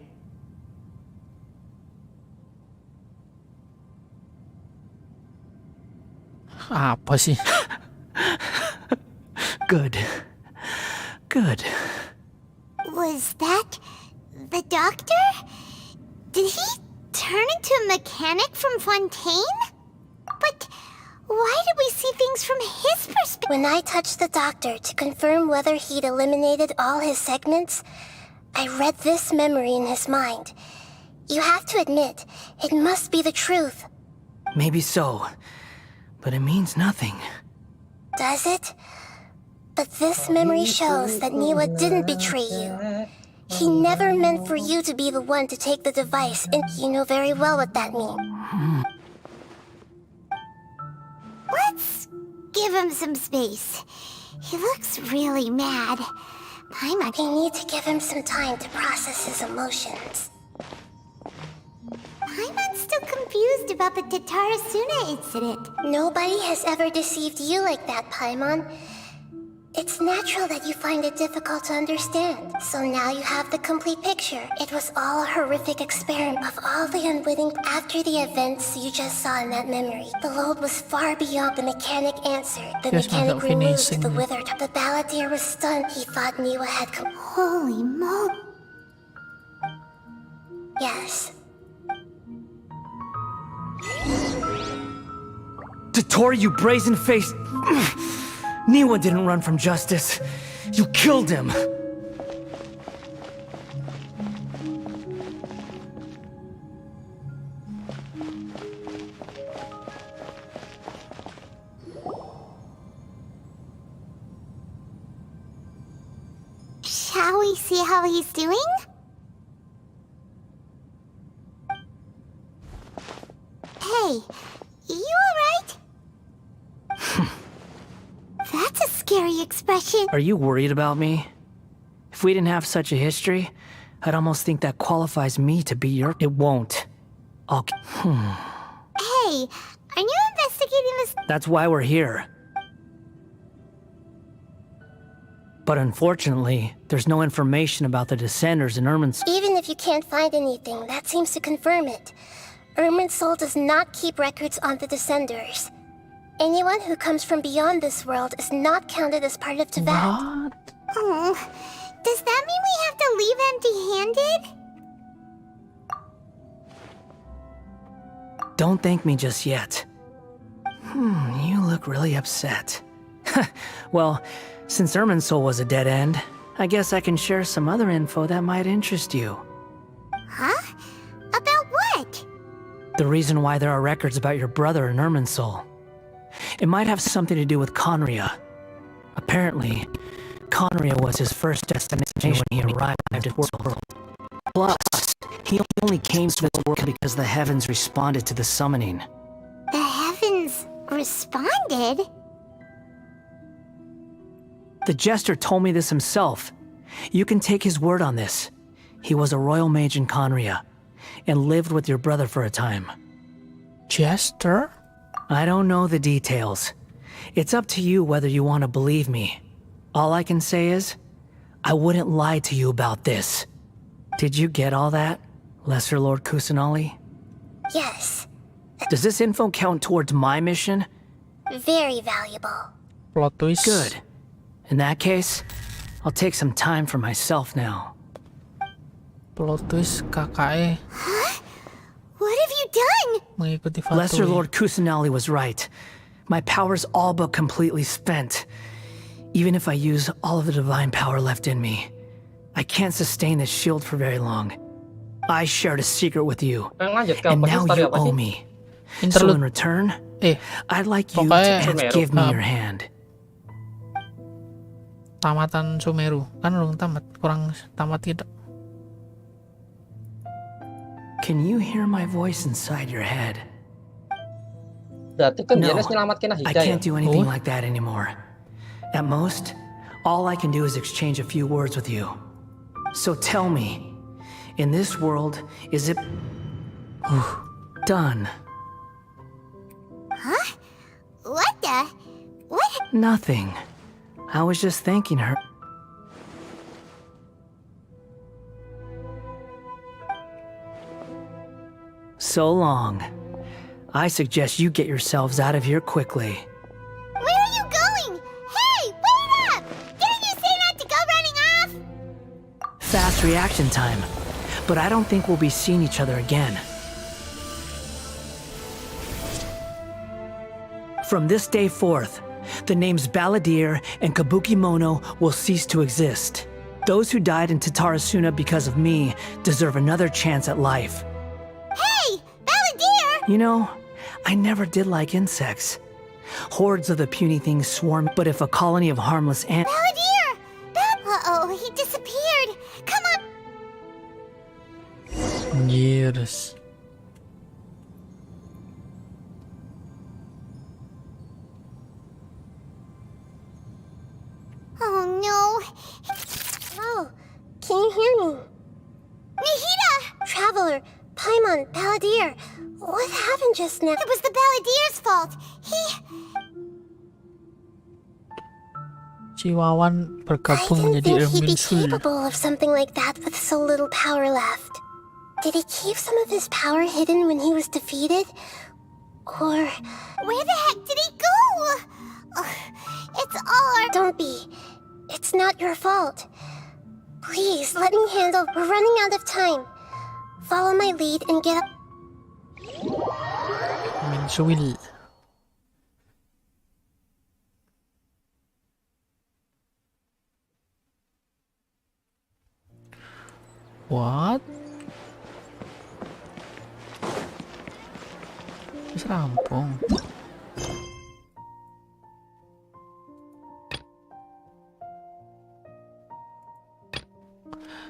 Apa sih? Good. Good. Was that the Doctor? Did he turn into a mechanic from Fontaine? But why did we see things from his perspective? When I touched the Doctor to confirm whether he'd eliminated all his segments, I read this memory in his mind. You have to admit, it must be the truth. Maybe so, but it means nothing. Does it? But this memory shows that Niwa didn't betray you. He never meant for you to be the one to take the device, and you know very well what that means. Let's give him some space. He looks really mad. I need to give him some time to process his emotions. Paimon's still confused about the Tatarasuna incident. Nobody has ever deceived you like that, Paimon. It's natural that you find it difficult to understand. So now you have the complete picture. It was all a horrific experiment of all the unwitting. After the events you just saw in that memory, the load was far beyond the mechanic answered. The mechanic removed the withered. The balladeer was stunned. He thought Niwa had come. Holy moly. Yes. Dottore, you brazen-faced... Niwa didn't run from justice. You killed him. Shall we see how he's doing? scary expression. Are you worried about me? If we didn't have such a history, I'd almost think that qualifies me to be your... It won't. Okay. Hey, are you investigating this? That's why we're here. But unfortunately, there's no information about the Descenders in Irminsul. Even if you can't find anything, that seems to confirm it. Irminsul does not keep records on the Descenders. Anyone who comes from beyond this world is not counted as part of Teyvat. What? Oh, does that mean we have to leave empty-handed? Don't thank me just yet. You look really upset. Well, since Irminsul was a dead end, I guess I can share some other info that might interest you. Huh? About what? The reason why there are records about your brother in Irminsul. It might have something to do with Conria. Apparently, Conria was his first destination when he arrived at the world. Plus, he only came to this world because the heavens responded to the summoning. The heavens responded? The Jester told me this himself. You can take his word on this. He was a royal mage in Conria, and lived with your brother for a time. Jester? I don't know the details. It's up to you whether you want to believe me. All I can say is, I wouldn't lie to you about this. Did you get all that, Lesser Lord Kusanali? Yes. Does this info count towards my mission? Very valuable. Plot twist. Good. In that case, I'll take some time for myself now. Plot twist kakaknya Huh? What have you done? mengikuti Fatui. Lesser Lord Kusanali was right. My power's all but completely spent. Even if I use all of the divine power left in me, I can't sustain this shield for very long. I shared a secret with you, and now you owe me. So in return, I'd like you to give me your hand. Tamatan Sumeru kan belum tamat, kurang tamat tidak. Can you hear my voice inside your head? Berarti kan No, dia nyelamatin I Nahida ya. can't do anything like that anymore. At most, all I can do is exchange a few words with you. So tell me, in this world, is it done? Huh? What the? What? Nothing. I was just thanking her. So long. I suggest you get yourselves out of here quickly. Where are you going? Hey, wait up! Didn't you say not to go running off? Fast reaction time. But I don't think we'll be seeing each other again. From this day forth, the names Balladeer and Kabukimono will cease to exist. Those who died in Tatarasuna because of me deserve another chance at life. Hey, Balladeer! You know, I never did like insects. Hordes of the puny things swarm, but if a colony of harmless ants... Balladeer! Uh-oh, he disappeared. Come on. Years. Oh no. Oh, can you hear me? Nahida! Traveler, Paimon, Balladeer. What happened just now? It was the Balladeer's fault. Si Wawan bergabung I didn't menjadi think he'd be Irminsul. capable of something like that with so little power left. Did he keep some of his power hidden when he was defeated? Or... Where the heck did he go? It's all our... Don't be. It's not your fault. Please, let me handle... We're running out of time. Follow my lead and get up... Irminsul. What? Wis rampung.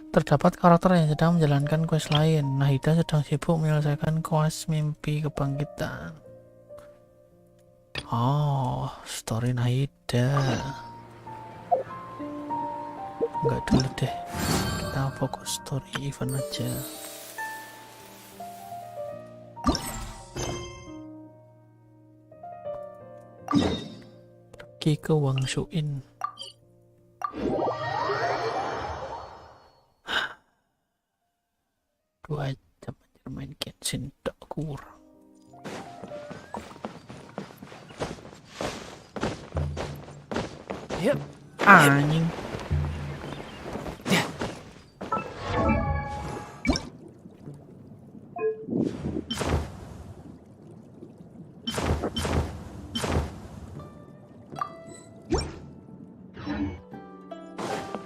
Terdapat karakter yang sedang menjalankan quest lain. Nahida sedang sibuk menyelesaikan quest mimpi kebangkitan. Oh, story Nahida. Enggak dulu deh. Kita fokus story event aja. Pergi ke Wang Shuin. Dua jam aja main Genshin tak kurang. Yep. Anjing.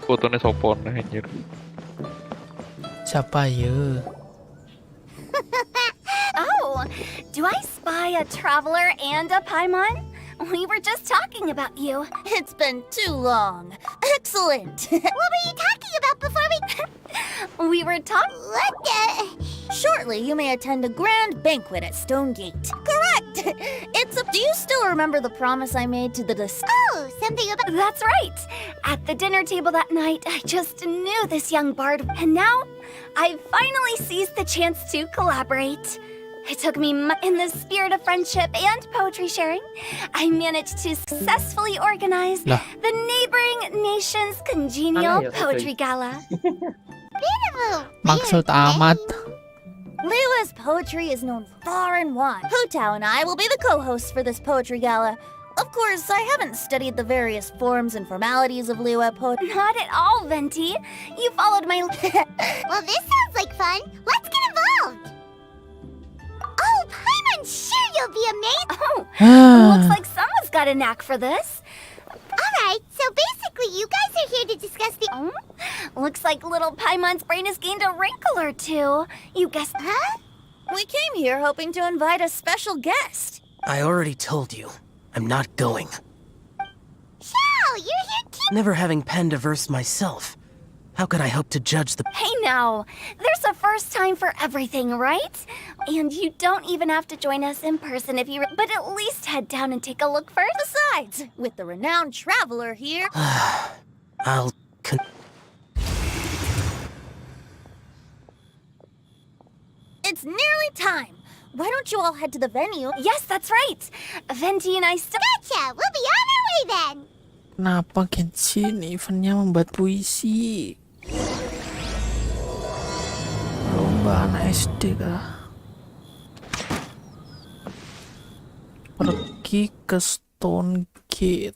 Fotonya sopon anjir. Siapa ya? Oh, do I spy a traveler and a Paimon? We were just talking about you. It's been too long. Excellent. What were you talking about before We were talking. Shortly, you may attend a grand banquet at Stonegate. Correct. Do you still remember the promise I made to the Oh, something about. That's right. At the dinner table that night, I just knew this young bard, and now I finally seized the chance to collaborate. It took me in the spirit of friendship and poetry sharing, I managed to successfully organize the neighboring nation's congenial poetry gala. Maksud amat. Liwa's poetry is known far and wide. Hu Tao and I will be the co-hosts for this poetry gala. Of course, I haven't studied the various forms and formalities of Liwa poetry. Not at all, Venti. You followed my... Well, this sounds like fun. Let's get involved. Oh, Paimon, sure you'll be amazed. Oh, looks like someone's got a knack for this. Alright, so basically you guys are here to discuss the... Looks like little Paimon's brain has gained a wrinkle or two. You guessed... Huh? We came here hoping to invite a special guest. I already told you. I'm not going. Xiao, you're here too. Never having penned a verse myself, how could I hope to judge the... Hey now, there's a first time for everything, right? And you don't even have to join us in person if you... But at least head down and take a look first. Besides, with the renowned traveler here... I'll... It's nearly time. Why don't you all head to the venue? Yes, that's right. Venti and I still... Gotcha, we'll be on our way then. Kenapa Genshin eventnya membuat puisi? Lomba anak SD kah? Pergi ke Stonegate.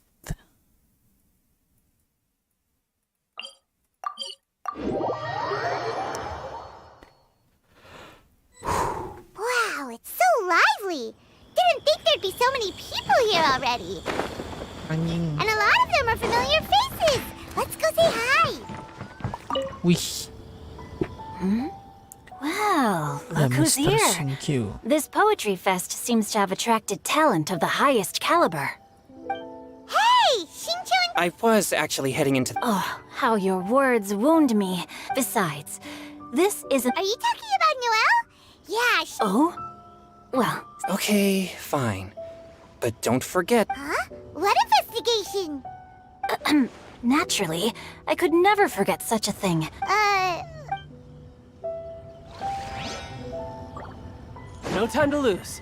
Wow, it's so lively. Didn't think there'd be so many people here already. Anjing. And a lot of them are familiar faces. Let's go say hi. Wih. Well, Yeah, look who's Mr. here. Shinkyu. This poetry fest seems to have attracted talent of the highest caliber. Hey, Shinchun. I was actually heading into... Oh, how your words wound me. Besides, this isn't... Are you talking about Noelle? Yeah, Oh? Well... Okay, fine. But don't forget... Huh? What investigation? Naturally, I could never forget such a thing. No time to lose.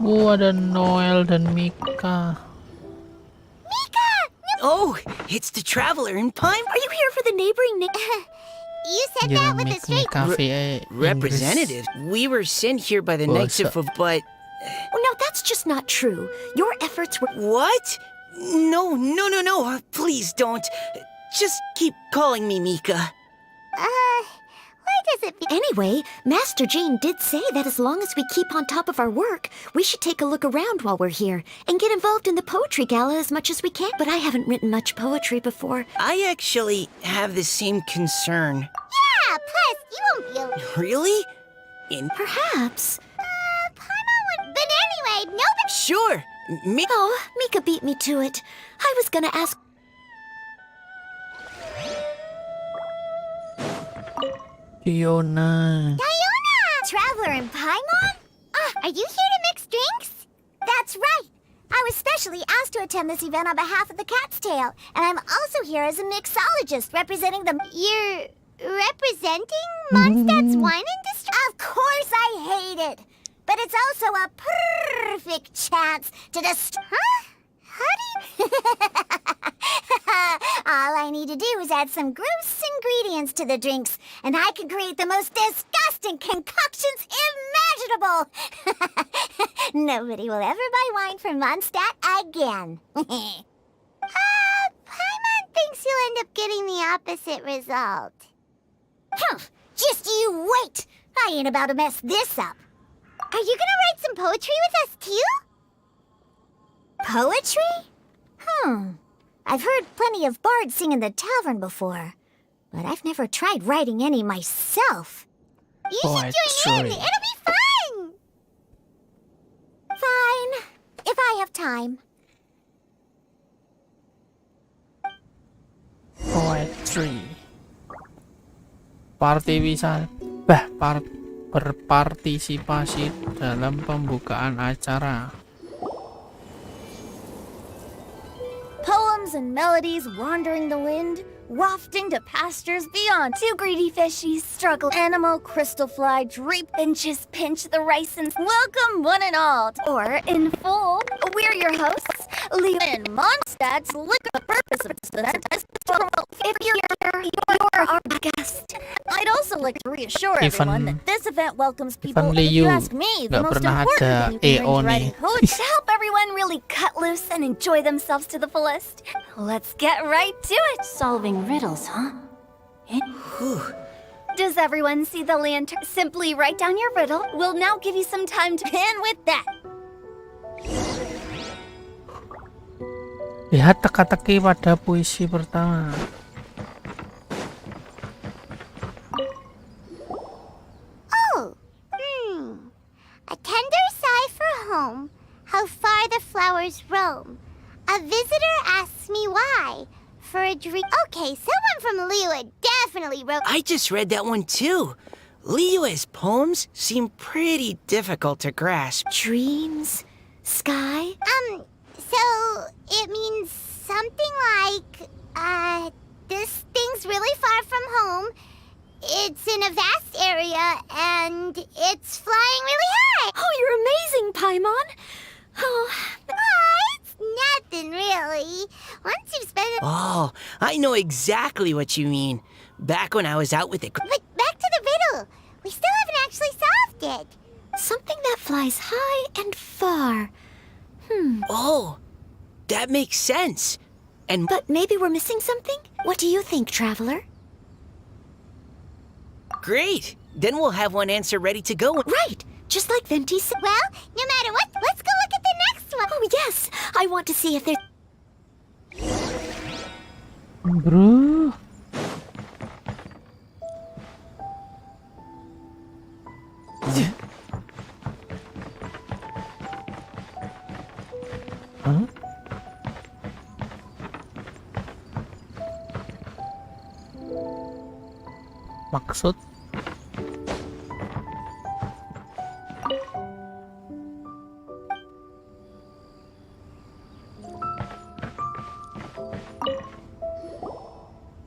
Ada Noel dan Mika. Oh, it's the traveler in Pine. Are you here for the neighboring... You said that with a straight... Representative, we were sent here by the Knights of... But... Oh, no, that's just not true. Your efforts were... What? No. Please don't. Just keep calling me Mika. Why does it... Anyway, Master Jean did say that as long as we keep on top of our work, we should take a look around while we're here and get involved in the poetry gala as much as we can. But I haven't written much poetry before. I actually have the same concern. Yeah, plus, you won't be able... Really? Perhaps. Paimon would... But anyway, nobody... Sure. Oh, Mika beat me to it. I was gonna ask... Diona. Traveler in Paimon? Are you here to mix drinks? That's right. I was special actually asked to attend this event on behalf of the Cat's Tail, and I'm also here as a mixologist representing the... You're representing Mondstadt's wine industry? Of course I hate it, but it's also a perfect chance to Huh? How do you... All I need to do is add some gross ingredients to the drinks, and I can create the most disgusting concoctions imaginable. Nobody will ever buy wine from Mondstadt again. Paimon thinks you'll end up getting the opposite result. Just you wait! I ain't about to mess this up. Are you gonna write some poetry with us too? Poetry? I've heard plenty of bards sing in the tavern before, but I've never tried writing any myself. You should join in! It'll be fun! Fine, if I have time. Poetry. Berpartisipasi dalam pembukaan acara. Poems and melodies wandering the wind, wafting to pastures beyond. Two greedy fishies struggle. Animal crystal fly drape and just pinch the rice and welcome one and all. Or in full, we're your hosts, Leo and Mondstadt's liquor. The purpose of this event is to promote. If you're our guest. I'd also like to reassure everyone that this event welcomes people. If you ask me, the most important thing you can bring to writing poetry is to help everyone really cut loose and enjoy themselves to the fullest. Let's get right to it. Solving riddles, huh? Does everyone see the lantern? Simply write down your riddle. We'll now give you some time to begin with that. Lihat teka-teki pada puisi pertama. A tender sigh for home, how far the flowers roam. A visitor asks me why. For a dream. Okay, someone from Liyue definitely wrote. I just read that one too. Liyue's poems seem pretty difficult to grasp. Dreams? Sky? So it means something like, this thing's really far from home. It's in a vast area, and it's flying really high. Oh, you're amazing, Paimon. It's nothing, really. Once you've spent it... Oh, I know exactly what you mean. Back when I was out with it. But back to the riddle. We still haven't actually solved it. Something that flies high and far. Oh, that makes sense. But maybe we're missing something? What do you think, Traveler? Great. Then we'll have one answer ready to go. Right. Just like Venti said. Well, no matter what, let's go look at the next one. Oh, yes. I want to see if there's... Bro. Huh? Maksud?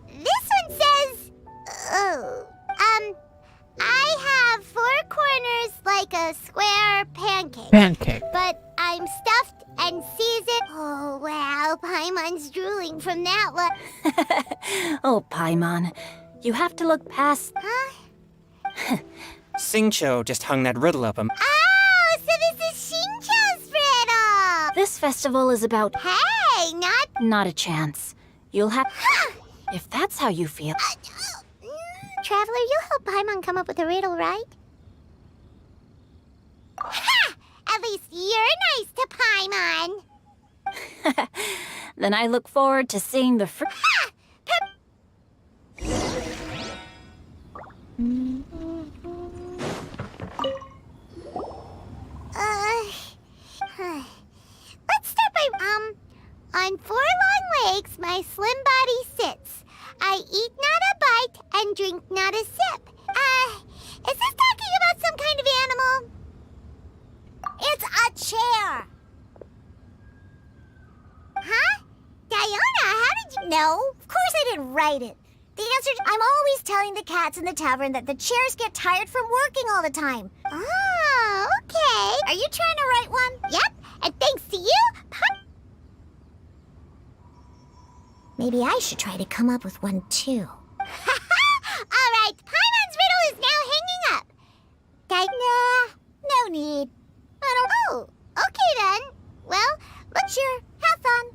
This one says, I have 4 corners like a square pancake. But I'm stuffed and seasoned. Oh, wow, Paimon's drooling from that one. Oh, Paimon. You have to look past... Huh? Xingqiu just hung that riddle up. Oh, so this is Xingqiu's riddle! This festival is about... Hey, Not a chance. You'll have... If that's how you feel... Traveler, you'll help Paimon come up with a riddle, right? Ha! At least you're nice to Paimon! Then I look forward to seeing the fruit... Let's start by, on 4 long legs, my slim body sits. I eat not a bite and drink not a sip. Is this talking about some kind of animal? It's a chair. No, of course I didn't write it. The answer I'm always telling the cats in the tavern that the chairs get tired from working all the time. Oh, okay. Are you trying to write one? Yep, and thanks to you, maybe I should try to come up with one too. All right, Paimon's riddle is now hanging up. Nah, no need. I don't. Oh, okay then. Well, look, sure. Have fun.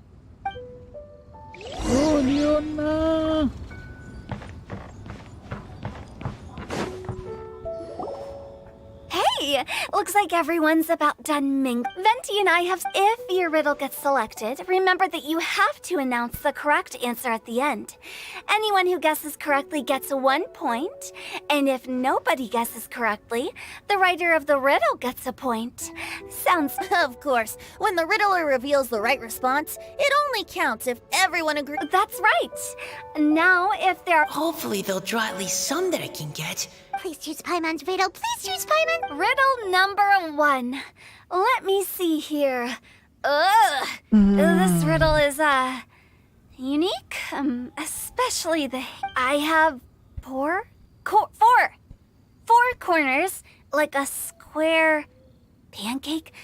Oh, Leona. Hey, looks like everyone's about done Venti and I have... If your riddle gets selected, remember that you have to announce the correct answer at the end. Anyone who guesses correctly gets 1 point, and if nobody guesses correctly, the writer of the riddle gets a point. Sounds... Of course, when the riddler reveals the right response, it only counts if everyone agrees. That's right. Now, if there are... Hopefully they'll draw at least some that I can get. Please choose Paimon's riddle. Please choose Paimon. Riddle number 1. Let me see here. This riddle is, unique. Especially the... I have four corners, like a square pancake,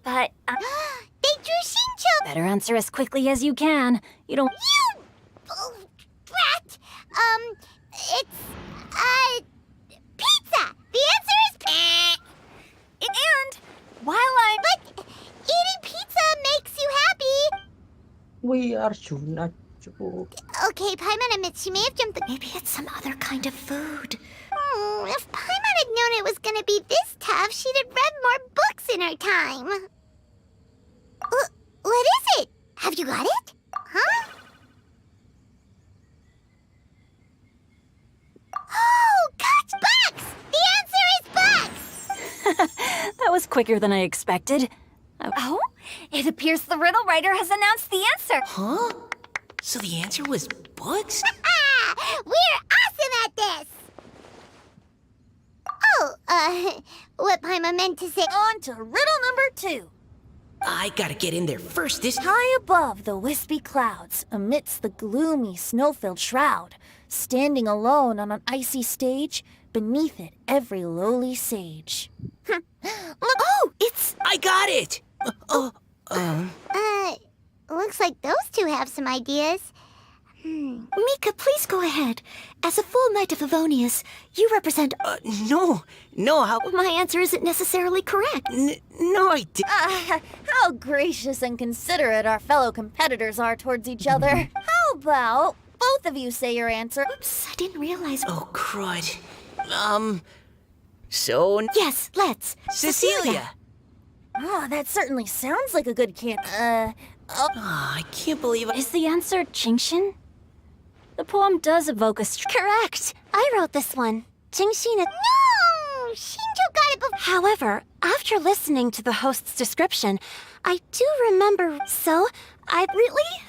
but... They drew Shincho! Better answer as quickly as you can. You don't... You... brat! It's... pizza! The answer is... And while I'm... But eating pizza makes you happy! We are Juna. Okay, Paimon admits she may have jumped the... Maybe it's some other kind of food. If Paimon had known it was gonna be this tough, she'd have read more books in her time. What is it? Have you got it? Huh? Oh, gosh, bucks! The answer is bucks! That was quicker than I expected. Oh, it appears the riddle writer has announced the answer. Huh? So the answer was books? We're awesome at this! Oh, what Paimon meant to say... On to riddle number 2. I gotta get in there first. High above the wispy clouds, amidst the gloomy snow-filled shroud, standing alone on an icy stage, beneath it every lowly sage. Look, oh, it's... I got it! Looks like those two have some ideas. Mika, please go ahead. As a full knight of Avonius, you represent... No, how... My answer isn't necessarily correct. No, I did... How gracious and considerate our fellow competitors are towards each other. How about both of you say your answer? Oops, I didn't realize... Oh, crud. So... Yes, let's. Cecilia! Oh, that certainly sounds like a good I can't believe... Is the answer Jingshin? The poem does evoke a... Correct. I wrote this one. Jingshin... No! Shinjo got it before... However, after listening to the host's description, I do remember... So, I really...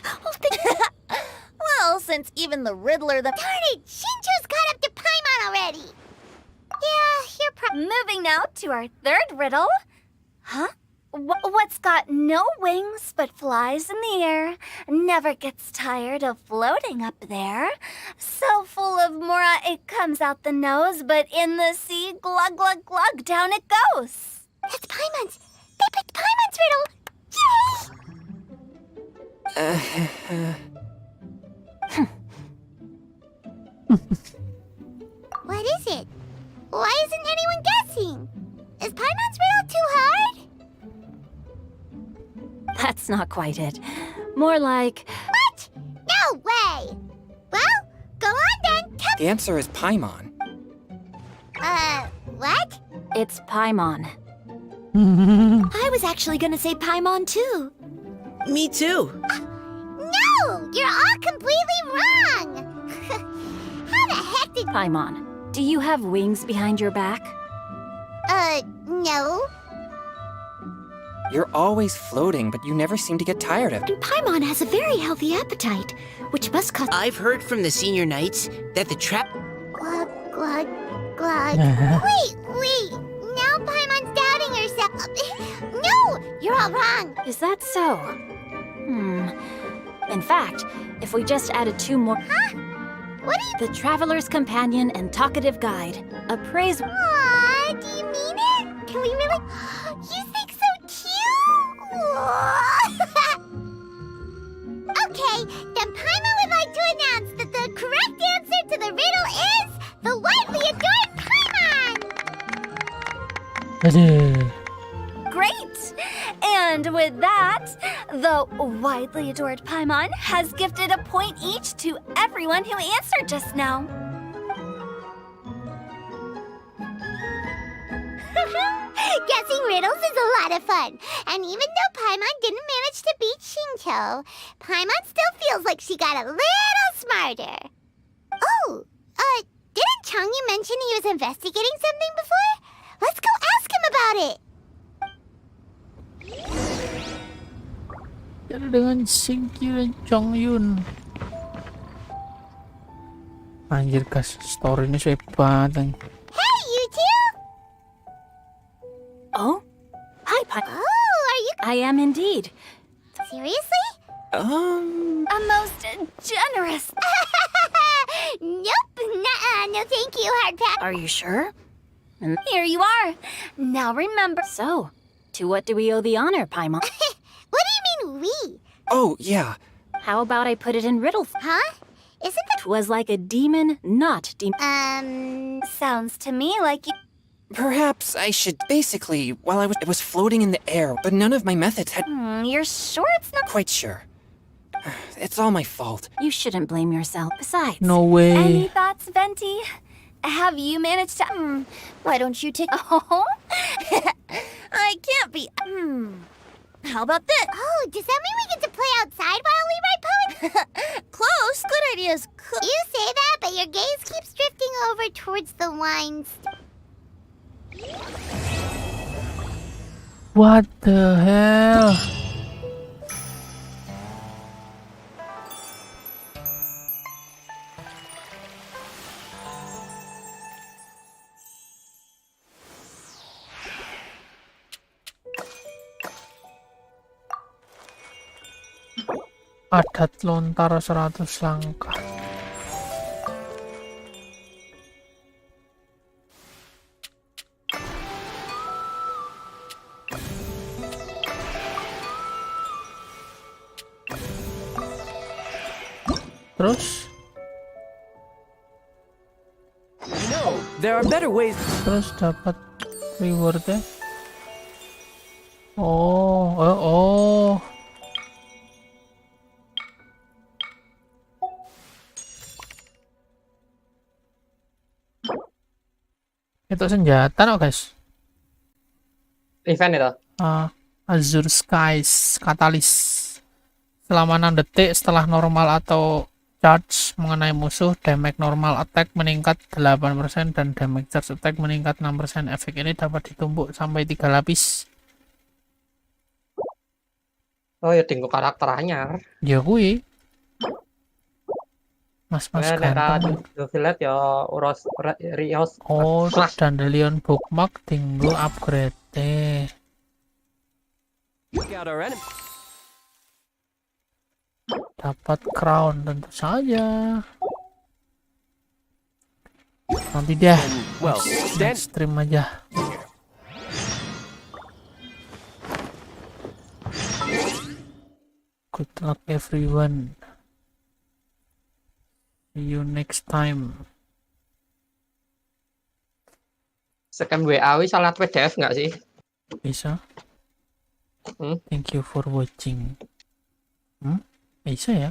Well, since even the Riddler... Darn it! Shinjo's caught up to Paimon already! Yeah, you're Moving now to our third riddle. Huh? What's got no wings but flies in the air, never gets tired of floating up there. So full of mora it comes out the nose, but in the sea, glug, glug, glug, down it goes. That's Paimon's! They picked Paimon's riddle! What is it? Why isn't anyone guessing? Is Paimon's riddle too hard? That's not quite it. More like... What? No way! Well, go on then. The answer is Paimon. What? It's Paimon. I was actually gonna say Paimon too. Me too. No! You're all completely wrong! How the heck did... Paimon, do you have wings behind your back? No. You're always floating, but you never seem to get tired of it. And Paimon has a very healthy appetite, which must cause... I've heard from the senior knights that the trap... Glug, glug, glug. Wait! Now Paimon's doubting herself. No! You're all wrong. Is that so? In fact, if we just added 2 more... Huh? What are you... The Traveler's Companion and Talkative Guide. A praise... Aw, do you mean it? Can we really... You think so cute? Okay, then Paimon would like to announce that the correct answer to the riddle is the widely adored Paimon! Great! And with that, the widely adored Paimon has gifted a point each to everyone who answered just now. Guessing riddles is a lot of fun. And even though Paimon didn't manage to beat Shinto, Paimon still feels like she got a little smarter. Oh, didn't Changyu mention he was investigating something before? Let's go ask him about it. Jadi dengan Singki dan Chongyun. Anjir guys, story ini hebat. Hey, you two! Oh? Hi, Pai. Oh, are you... I am indeed. Seriously? A most generous... Nope, no thank you, Hardpack. Are you sure? And here you are. Now remember... So, to what do we owe the honor, Paimon? What do you mean, we? Oh, yeah. How about I put it in riddle? Huh? Isn't that... 'Twas like a demon, not demon. Sounds to me like you... Perhaps I should... Basically, while it was floating in the air, but none of my methods had... You're sure it's not... Quite sure. It's all my fault. You shouldn't blame yourself. Besides... No way. Any thoughts, Venti? Have you managed to... Why don't you take... Oh? I can't be... How about this? Oh, does that mean we get to play outside while we write poetry? Close. Good ideas. You say that, but your gaze keeps drifting over towards the wines. What the hell? Adat lontar 100 langkah. Terus? No, there are better ways. Terus dapat rewardnya. Oh. Itu senjata no guys. Event itu. Azure Skies Katalis. Selama 6 detik setelah normal atau charge mengenai musuh, damage normal attack meningkat 8% dan damage charge attack meningkat 6%. Efek ini dapat ditumpuk sampai 3 lapis. Oh ya tinggal karakter anyar. Ya kui. Mas-mas ganteng. Village ya uros Rios. Oh, Dandelion bookmark tinggal upgrade. Dapat crown tentu saja. Nanti deh. Stream aja. Good luck everyone. See you next time. Scan WA salah PDF nggak sih? Bisa. Thank you for watching. Bisa ya?